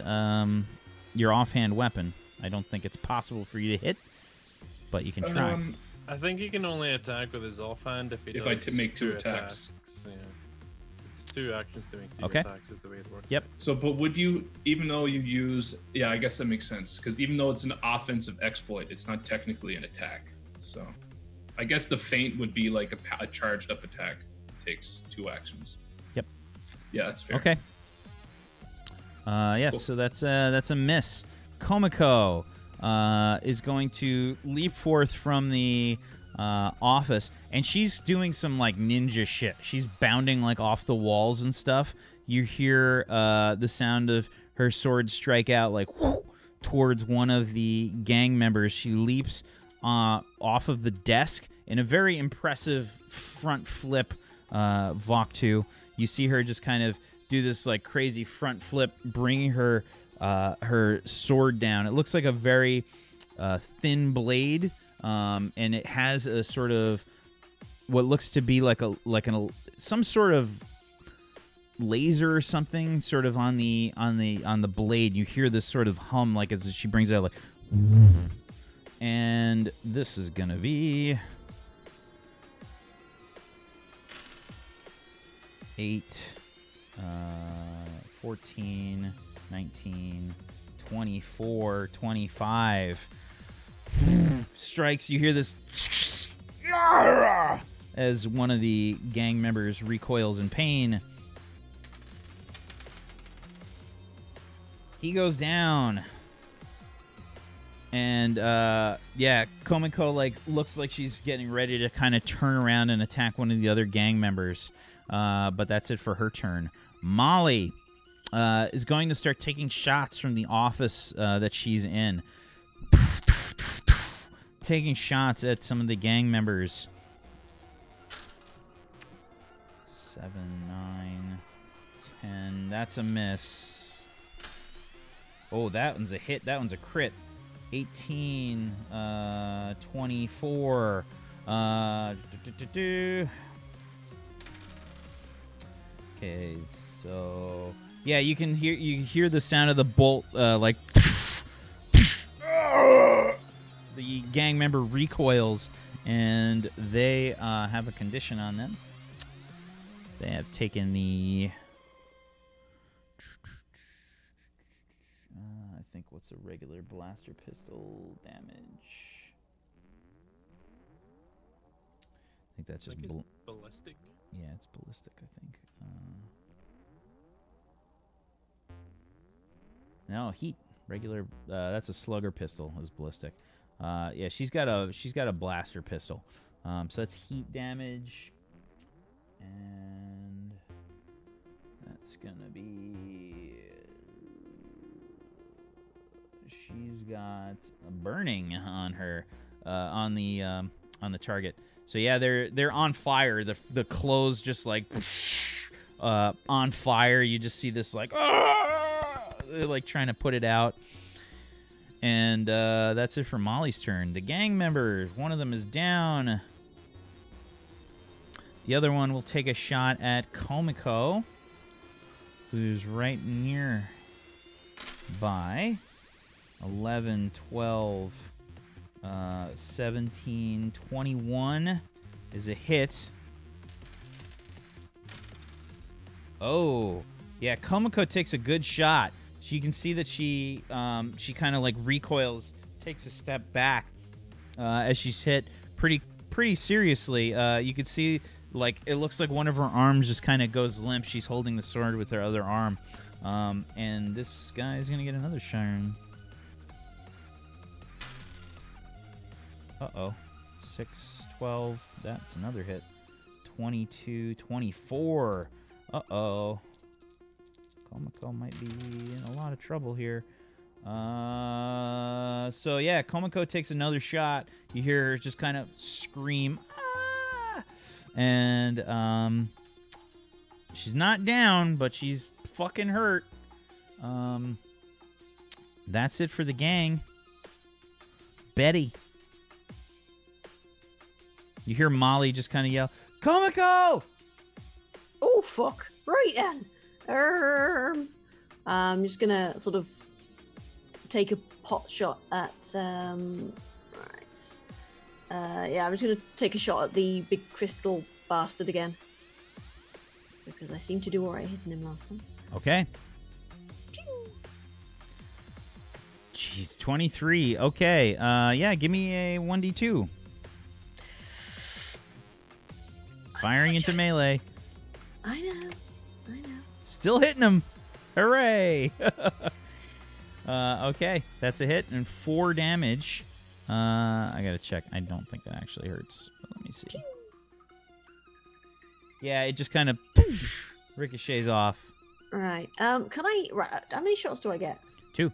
A: your offhand weapon. I don't think it's possible for you to hit, but you can try.
E: I think he can only attack with his offhand if
C: I make 2 attacks.
E: Yeah. It's 2 actions to make 2 attacks is the way it works.
A: Yep.
C: So, but would you, even though you use, I guess that makes sense, because even though it's an offensive exploit, it's not technically an attack. So, I guess the feint would be like a charged up attack. It takes 2 actions.
A: Yep.
C: Yeah, that's fair.
A: Okay. Yes. Cool. So that's a miss. Komiko is going to leap forth from the office, and she's doing some ninja shit. She's bounding off the walls and stuff. You hear the sound of her sword strike out whoo, towards one of the gang members. She leaps off of the desk in a very impressive front flip. Vok 2. You see her just kind of do this crazy front flip, bringing her sword down. It looks like a very thin blade, and it has a sort of what looks to be some sort of laser or something sort of on the blade. You hear this sort of hum as she brings it out and this is gonna be 8, 14, 19, 24, 25 strikes. You hear this as one of the gang members recoils in pain. He goes down. And, yeah, Komiko, like, looks like she's getting ready to kind of turn around and attack one of the other gang members. But that's it for her turn. Molly is going to start taking shots from the office that she's in. Taking shots at some of the gang members. 7, 9, 10. That's a miss. Oh, that one's a hit. That one's a crit. 18, 24. Okay, so yeah, you hear the sound of the bolt, like the gang member recoils, and they have a condition on them. They have taken the. I think what's a regular blaster pistol damage? I think that's just
E: ballistic.
A: Yeah, it's ballistic, I think. No, heat. Regular. That's a slugger pistol. Is ballistic. Yeah, she's got a blaster pistol. So that's heat damage, and that's gonna be. She's got a burning on her, on the target. So yeah, they're on fire. The clothes just like on fire. You just see this like they're like trying to put it out. And that's it for Molly's turn. The gang members, one of them is down. The other one will take a shot at Komiko, who's right nearby. 11, 12, 17, 21 is a hit. Oh, yeah, Komiko takes a good shot. So you can see that she kind of like recoils, takes a step back as she's hit pretty seriously. You can see like it looks like one of her arms just kind of goes limp. She's holding the sword with her other arm, and this guy is gonna get another shot. Uh-oh. 6, 12. That's another hit. 22, 24. Uh-oh. Komiko might be in a lot of trouble here. So, yeah, Komiko takes another shot. You hear her just kind of scream. Ah! And she's not down, but she's fucking hurt. That's it for the gang. Betty. You hear Molly just kind of yell, Komiko!
D: Oh, fuck. Right then. I'm just gonna sort of take a pot shot at, yeah, I'm just gonna take a shot at the big crystal bastard again. Because I seem to do alright hitting him last time.
A: Okay. Jeez, 23. Okay, yeah, give me a 1d2. Firing into melee.
D: I know.
A: Still hitting him. Hooray. Okay, that's a hit and 4 damage. I gotta check. I don't think that actually hurts. But let me see. Yeah, it just kind of ricochets off.
D: Right. Can I... Right, how many shots do I get?
A: 2.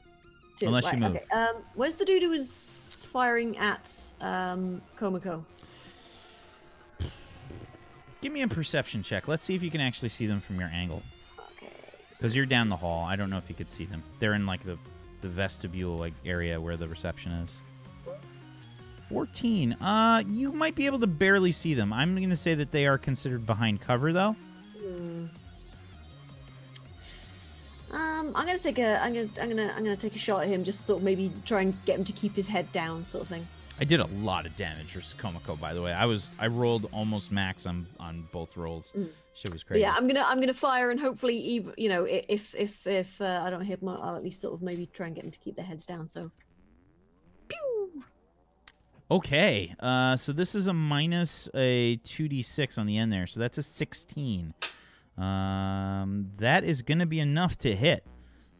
A: Unless
D: right,
A: you move.
D: Okay. Where's the dude who was firing at Komiko?
A: Give me a perception check. Let's see if you can actually see them from your angle.
D: Okay.
A: Because you're down the hall. I don't know if you could see them. They're in like the vestibule like area where the reception is. 14. You might be able to barely see them. I'm going to say that they are considered behind cover though.
D: I'm gonna take a shot at him, just sort of maybe try and get him to keep his head down, sort of thing.
A: I did a lot of damage for Komiko, by the way. I rolled almost max on both rolls. Shit was crazy.
D: But yeah, I'm gonna fire, and hopefully, even if I don't hit him, I'll at least sort of maybe try and get him to keep their heads down. So, pew.
A: Okay, so this is a minus a 2d6 on the end there, so that's a 16. That is gonna be enough to hit.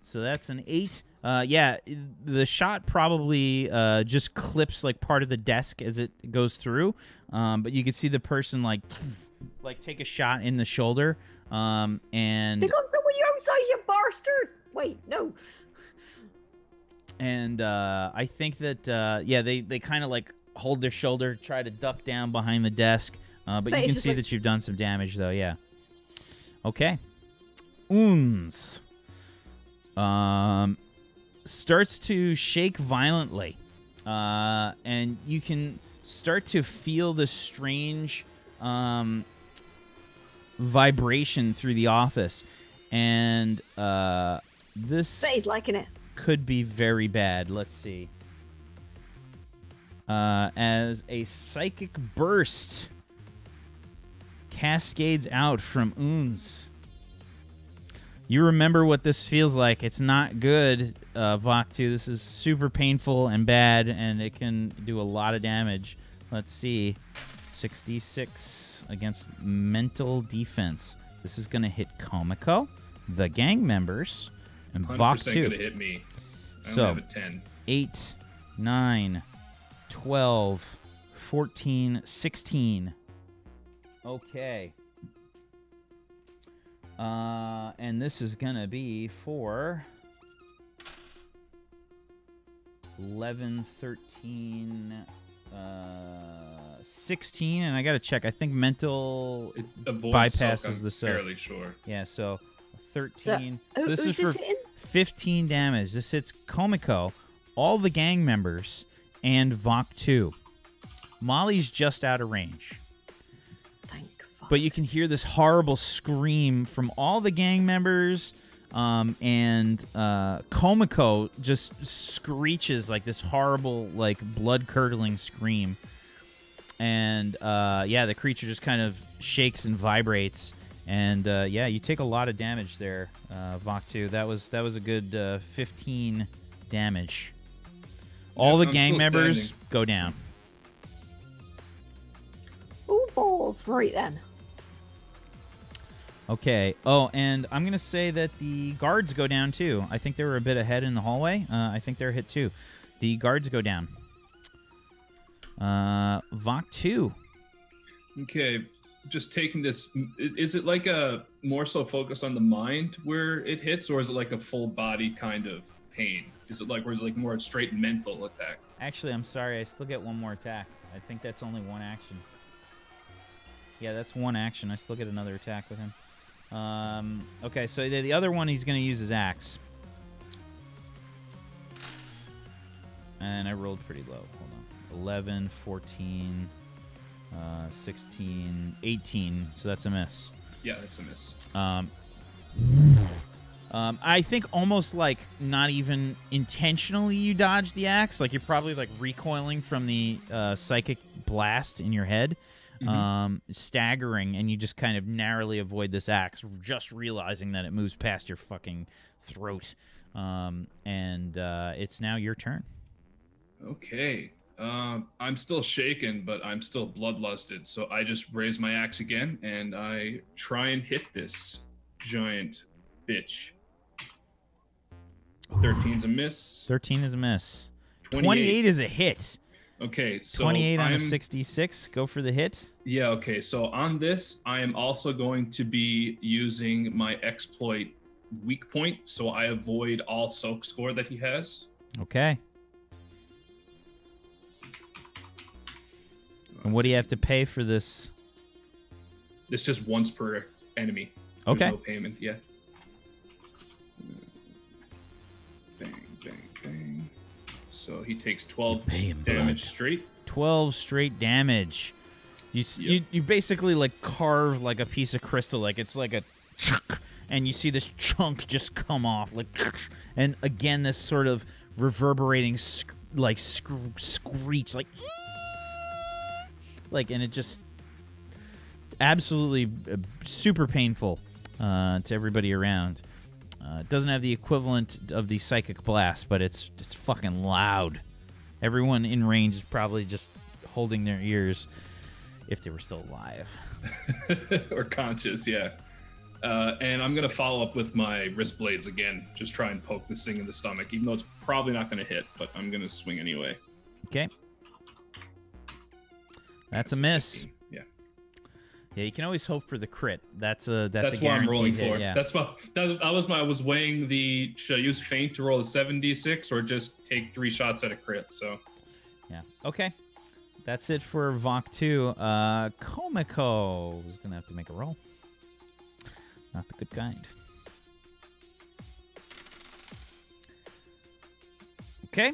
A: So that's an 8. Yeah, the shot probably just clips like part of the desk as it goes through. But you can see the person like take a shot in the shoulder. And
D: Pick on someone you outside, you bastard! Wait, no.
A: And I think that yeah, they kind of like hold their shoulder, try to duck down behind the desk. But you can see that you've done some damage though. Yeah. Okay. Uns. Starts to shake violently, and you can start to feel the strange vibration through the office, and this
D: He's liking it.
A: could be very bad. Let's see. As a psychic burst cascades out from Uns. You remember what this feels like. It's not good, Vok2. This is super painful and bad, and it can do a lot of damage. Let's see. 6d6 against mental defense. This is going to hit Komiko, the gang members, and Vok2.
C: 100% going to hit me. I
A: So,
C: only have a 10.
A: 8, 9, 12, 14, 16. Okay. And this is going to be for 11, 13, 16. And I got to check. I think mental
C: It avoids
A: bypasses
C: soak, I'm
A: the soak.
C: fairly sure.
A: Yeah, so 13.
D: So,
A: So this is for
D: hitting?
A: 15 damage. This hits Komiko, all the gang members, and Vok2. Molly's just out of range.
D: Thank fuck.
A: But you can hear this horrible scream from all the gang members, and Komiko just screeches like this horrible, like blood-curdling scream. And yeah, the creature just kind of shakes and vibrates. And yeah, you take a lot of damage there, Vok2. That was a good 15 damage. All the
C: I'm
A: gang
C: still
A: members
C: standing.
A: go down.
D: Oh, balls. Right then.
A: Okay. Oh, and I'm going to say that the guards go down, too. I think they were a bit ahead in the hallway. I think they're hit, too. The guards go down. Vok2.
C: Okay, just taking this. Is it like a more so focus on the mind where it hits, or is it like a full body kind of pain? Is it like, or is it like more a straight mental attack?
A: Actually, I'm sorry. I still get one more attack. I think that's only one action. Yeah, that's one action. I still get another attack with him. Okay, so the other one he's going to use his axe. And I rolled pretty low. Hold on. 11, 14, 16, 18. So that's a miss.
C: Yeah, that's a miss.
A: I think almost like not even intentionally you dodge the axe. Like you're probably like recoiling from the psychic blast in your head. Staggering, and you just kind of narrowly avoid this axe, just realizing that it moves past your fucking throat. And it's now your turn.
C: Okay. I'm still shaken, but I'm still bloodlusted. So I just raise my axe again, and I try and hit this giant bitch. 13's a miss.
A: 13 is a miss. 28 is a hit.
C: Okay, so
A: 28 on a 66. Go for the hit.
C: Yeah, okay. So on this, I am also going to be using my exploit weak point, so I avoid all soak score that he has.
A: Okay. And what do you have to pay for this?
C: It's just once per enemy.
A: Okay.
C: There's no payment, yeah. Bang, bang, bang. So he takes 12 damage straight.
A: 12 straight damage. You basically like carve like a piece of crystal, like it's like a and you see this chunk just come off like, and again this sort of reverberating screech like and it just absolutely super painful to everybody around. It doesn't have the equivalent of the psychic blast, but it's fucking loud. Everyone in range is probably just holding their ears if they were still alive.
C: Or conscious, yeah. And I'm gonna follow up with my wrist blades again. Just try and poke this thing in the stomach, even though it's probably not gonna hit, but I'm gonna swing anyway.
A: Okay. That's a miss.
C: 15. Yeah.
A: Yeah, you can always hope for the crit. That's a
C: That's what I'm rolling
A: hit,
C: for.
A: yeah.
C: I was weighing the, should I use feint to roll a 7d6 or just take 3 shots at a crit? So.
A: Yeah. Okay. That's it for Vok 2. Komiko is gonna have to make a roll. Not the good kind. Okay.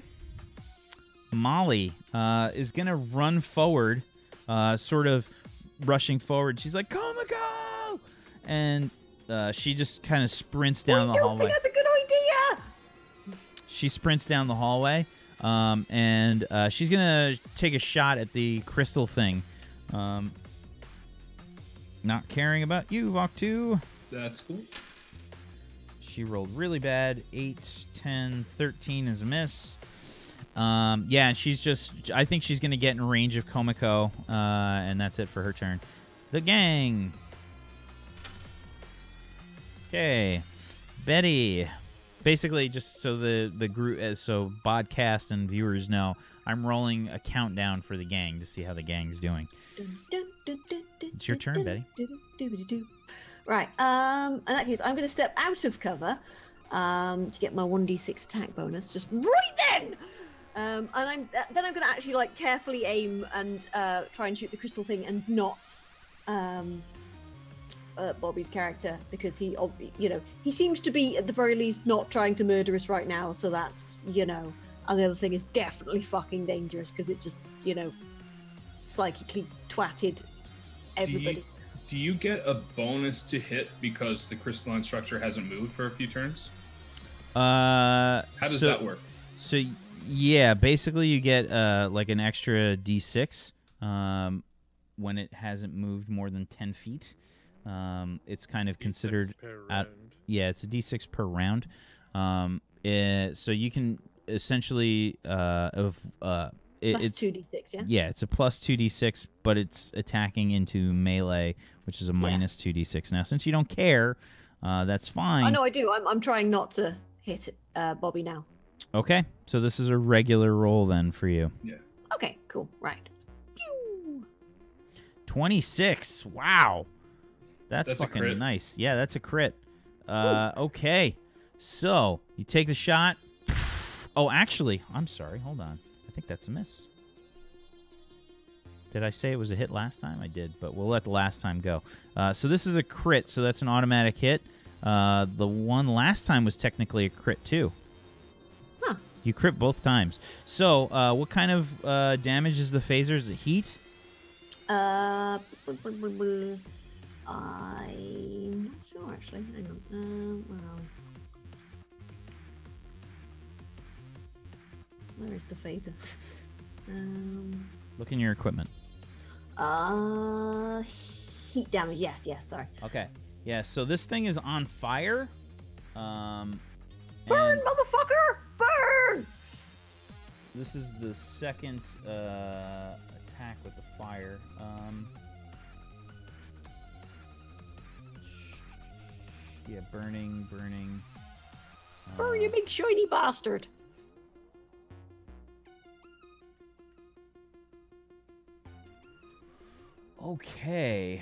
A: Molly is going to run forward, sort of rushing forward. She's like, Komiko! And she just kind of sprints down the hallway.
D: I don't think that's a good idea!
A: She sprints down the hallway, and she's going to take a shot at the crystal thing. Not caring about you, Vok 2.
C: That's cool.
A: She rolled really bad. 8, 10, 13 is a miss. Yeah, and she's just... I think she's going to get in range of Komiko, and that's it for her turn. The gang. Okay. Betty. Basically, just so the group... So podcast and viewers know, I'm rolling a countdown for the gang to see how the gang's doing. It's your turn, Betty.
D: Right. In that case, I'm going to step out of cover to get my 1d6 attack bonus. Just right then. And I'm going to actually like carefully aim and try and shoot the crystal thing and not Bobby's character, because he seems to be at the very least not trying to murder us right now. So that's and the other thing is definitely fucking dangerous because it just psychically twatted everybody.
C: Do you get a bonus to hit because the crystalline structure hasn't moved for a few turns? How does that work?
A: So, yeah, basically you get like an extra d6 when it hasn't moved more than 10 feet. It's kind of considered... Yeah, it's a d6 per round. So you can essentially...
D: Plus 2d6, yeah?
A: Yeah, it's a plus 2d6, but it's attacking into melee, which is a minus 2d6. Now, since you don't care, that's fine.
D: Oh, no, I do. I'm trying not to hit Bobby now.
A: Okay, so this is a regular roll then for you.
C: Yeah.
D: Okay, cool. Right. Pew!
A: 26. Wow. That's fucking nice. Yeah, that's a crit. Okay, so you take the shot. Oh, actually, I'm sorry. Hold on. I think that's a miss. Did I say it was a hit last time? I did, but we'll let the last time go. So this is a crit, so that's an automatic hit. The one last time was technically a crit, too.
D: Huh.
A: You crit both times. So what kind of damage is the phaser? Is it heat?
D: I'm not sure, actually. Hang on. Where is the phaser?
A: Look in your equipment.
D: Heat damage. Yes, sorry.
A: Okay. Yeah, so this thing is on fire.
D: Burn, motherfucker! Burn!
A: This is the second attack with the fire. Yeah, burning.
D: Burn, you big shiny bastard!
A: Okay.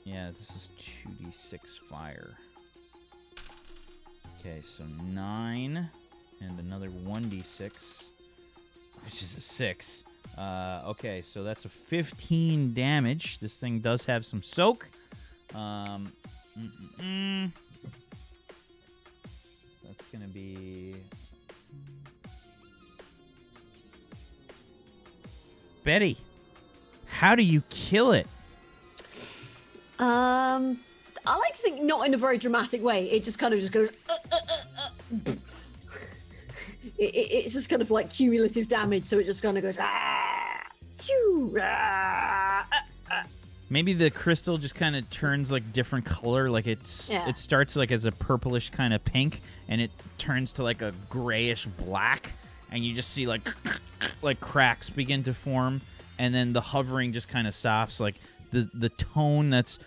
A: Yeah, this is 2d6 fire. Okay, so 9 and another 1d6, which is a 6. Okay, so that's a 15 damage. This thing does have some soak. That's gonna be... Betty, how do you kill it?
D: I like to think not in a very dramatic way. It just kind of just goes. It's just kind of like cumulative damage, so it just kind of goes.
A: Maybe the crystal just kind of turns like different color, like it starts like as a purplish kind of pink, and it turns to like a grayish black, and you just see like cracks begin to form, and then the hovering just kind of stops. Like the tone that's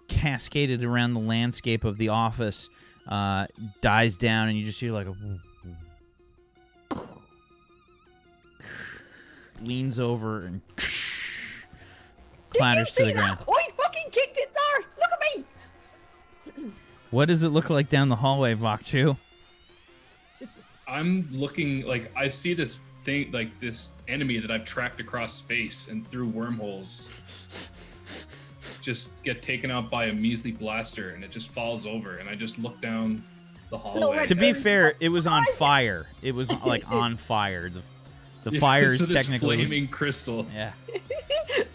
A: cascaded around the landscape of the office dies down, and you just hear like a leans over and clatters to the ground.
D: Oh, he fucking kicked its arse! Look at me!
A: What does it look like down the hallway, Vok2?
C: I'm looking like I see this thing, like this enemy that I've tracked across space and through wormholes, just get taken out by a measly blaster, and it just falls over, and I just look down the hallway.
A: To be fair, it was on fire. It was like on fire. The fire is technically
C: flaming crystal.
A: Yeah.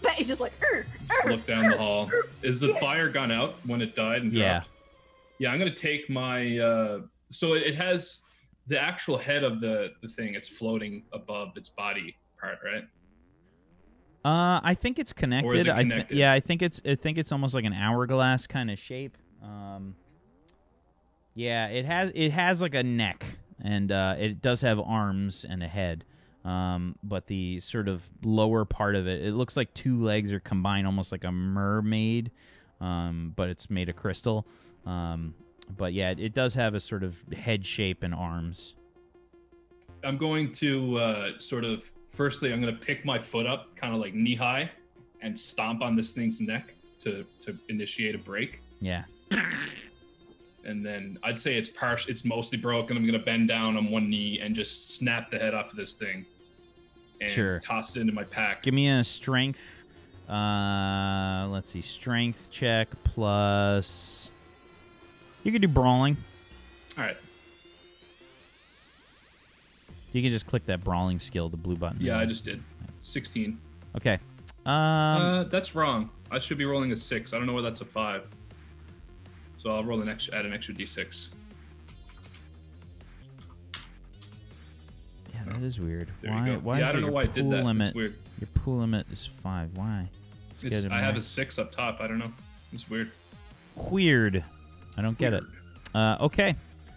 D: Betty's just like.
C: Just look down the hall. Is the fire gone out when it died and dropped? Yeah. I'm gonna take my. So it has the actual head of the thing. It's floating above its body part, right?
A: I think it's connected.
C: Or is it connected?
A: I think it's almost like an hourglass kind of shape. Yeah, it has like a neck, and it does have arms and a head. But the sort of lower part of it looks like two legs are combined, almost like a mermaid. But it's made of crystal. But yeah, it does have a sort of head shape and arms.
C: I'm going to firstly, I'm going to pick my foot up, kind of like knee high, and stomp on this thing's neck to initiate a break.
A: Yeah.
C: And then I'd say it's mostly broken. I'm going to bend down on one knee and just snap the head off of this thing and toss it into my pack.
A: Give me a strength. Let's see, strength check plus. You can do brawling.
C: All right.
A: You can just click that brawling skill, the blue button.
C: Yeah, I just did. 16.
A: Okay.
C: That's wrong. I should be rolling a 6. I don't know why that's a 5. So I'll roll add an extra d6.
A: Yeah, that is weird.
C: There you go.
A: Why
C: I don't know why it did that.
A: Limit,
C: it's weird.
A: Your pool limit is 5. Why?
C: I have a 6 up top. I don't know. It's weird.
A: Weird. I don't get it. Okay.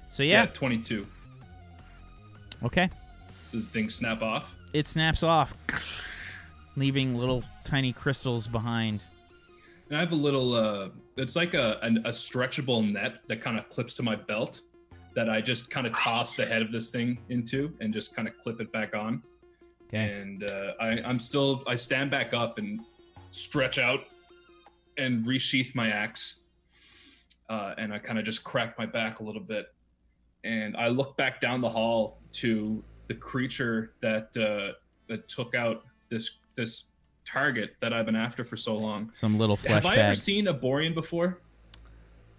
A: So yeah.
C: 22.
A: Okay.
C: Does the thing snap off?
A: It snaps off, leaving little tiny crystals behind.
C: And I have a little, it's like a stretchable net that kind of clips to my belt that I just kind of toss the head of this thing into and just kind of clip it back on.
A: Okay.
C: And I stand back up and stretch out and resheath my axe. And I kind of just crack my back a little bit. And I look back down the hall to the creature that took out this target that I've been after for so long.
A: Some little flesh
C: Have
A: bag.
C: I ever seen a Borean before?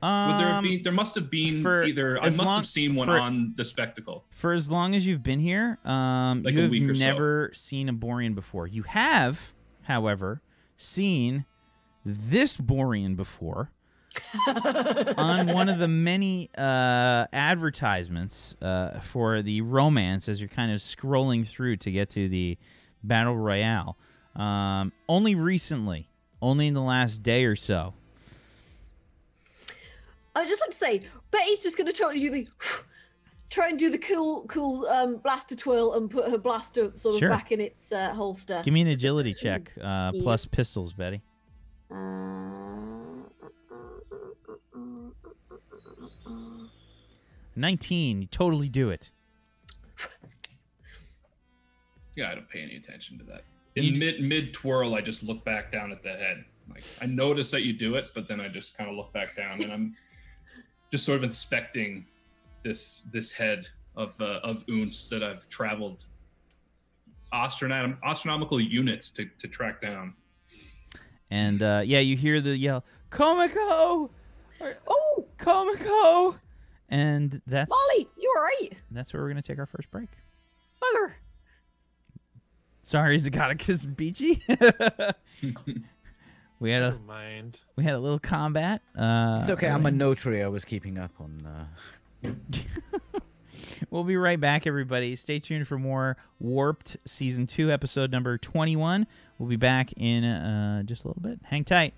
C: There must have been either. I must have seen one on the spectacle.
A: For as long as you've been here,
C: Like
A: you
C: a week or
A: have
C: so.
A: never seen a Borean before. You have, however, seen this Borean before on one of the many advertisements for the romance as you're kind of scrolling through to get to the Battle Royale. Only recently, only in the last day or so.
D: I'd just like to say, Betty's just going to totally try and do the cool blaster twirl and put her blaster sort of back in its holster.
A: Give me an agility check, plus pistols, Betty. 19. You totally do it.
C: Yeah, I don't pay any attention to that. In mid twirl, I just look back down at the head. Like I notice that you do it, but then I just kind of look back down, and I'm just sort of inspecting this head of Oons that I've traveled astronomical units to track down.
A: And you hear the yell, "Komiko!
D: Oh,
A: Komiko!" And that's
D: Molly, you all right?
A: That's where we're gonna take our first break.
D: Bugger.
A: Sorry, Zagaticus Beachy. We had a little combat.
B: It's okay. I'm a notary. I was keeping up on.
A: We'll be right back, everybody. Stay tuned for more Warped Season 2, episode number 21. We'll be back in just a little bit. Hang tight.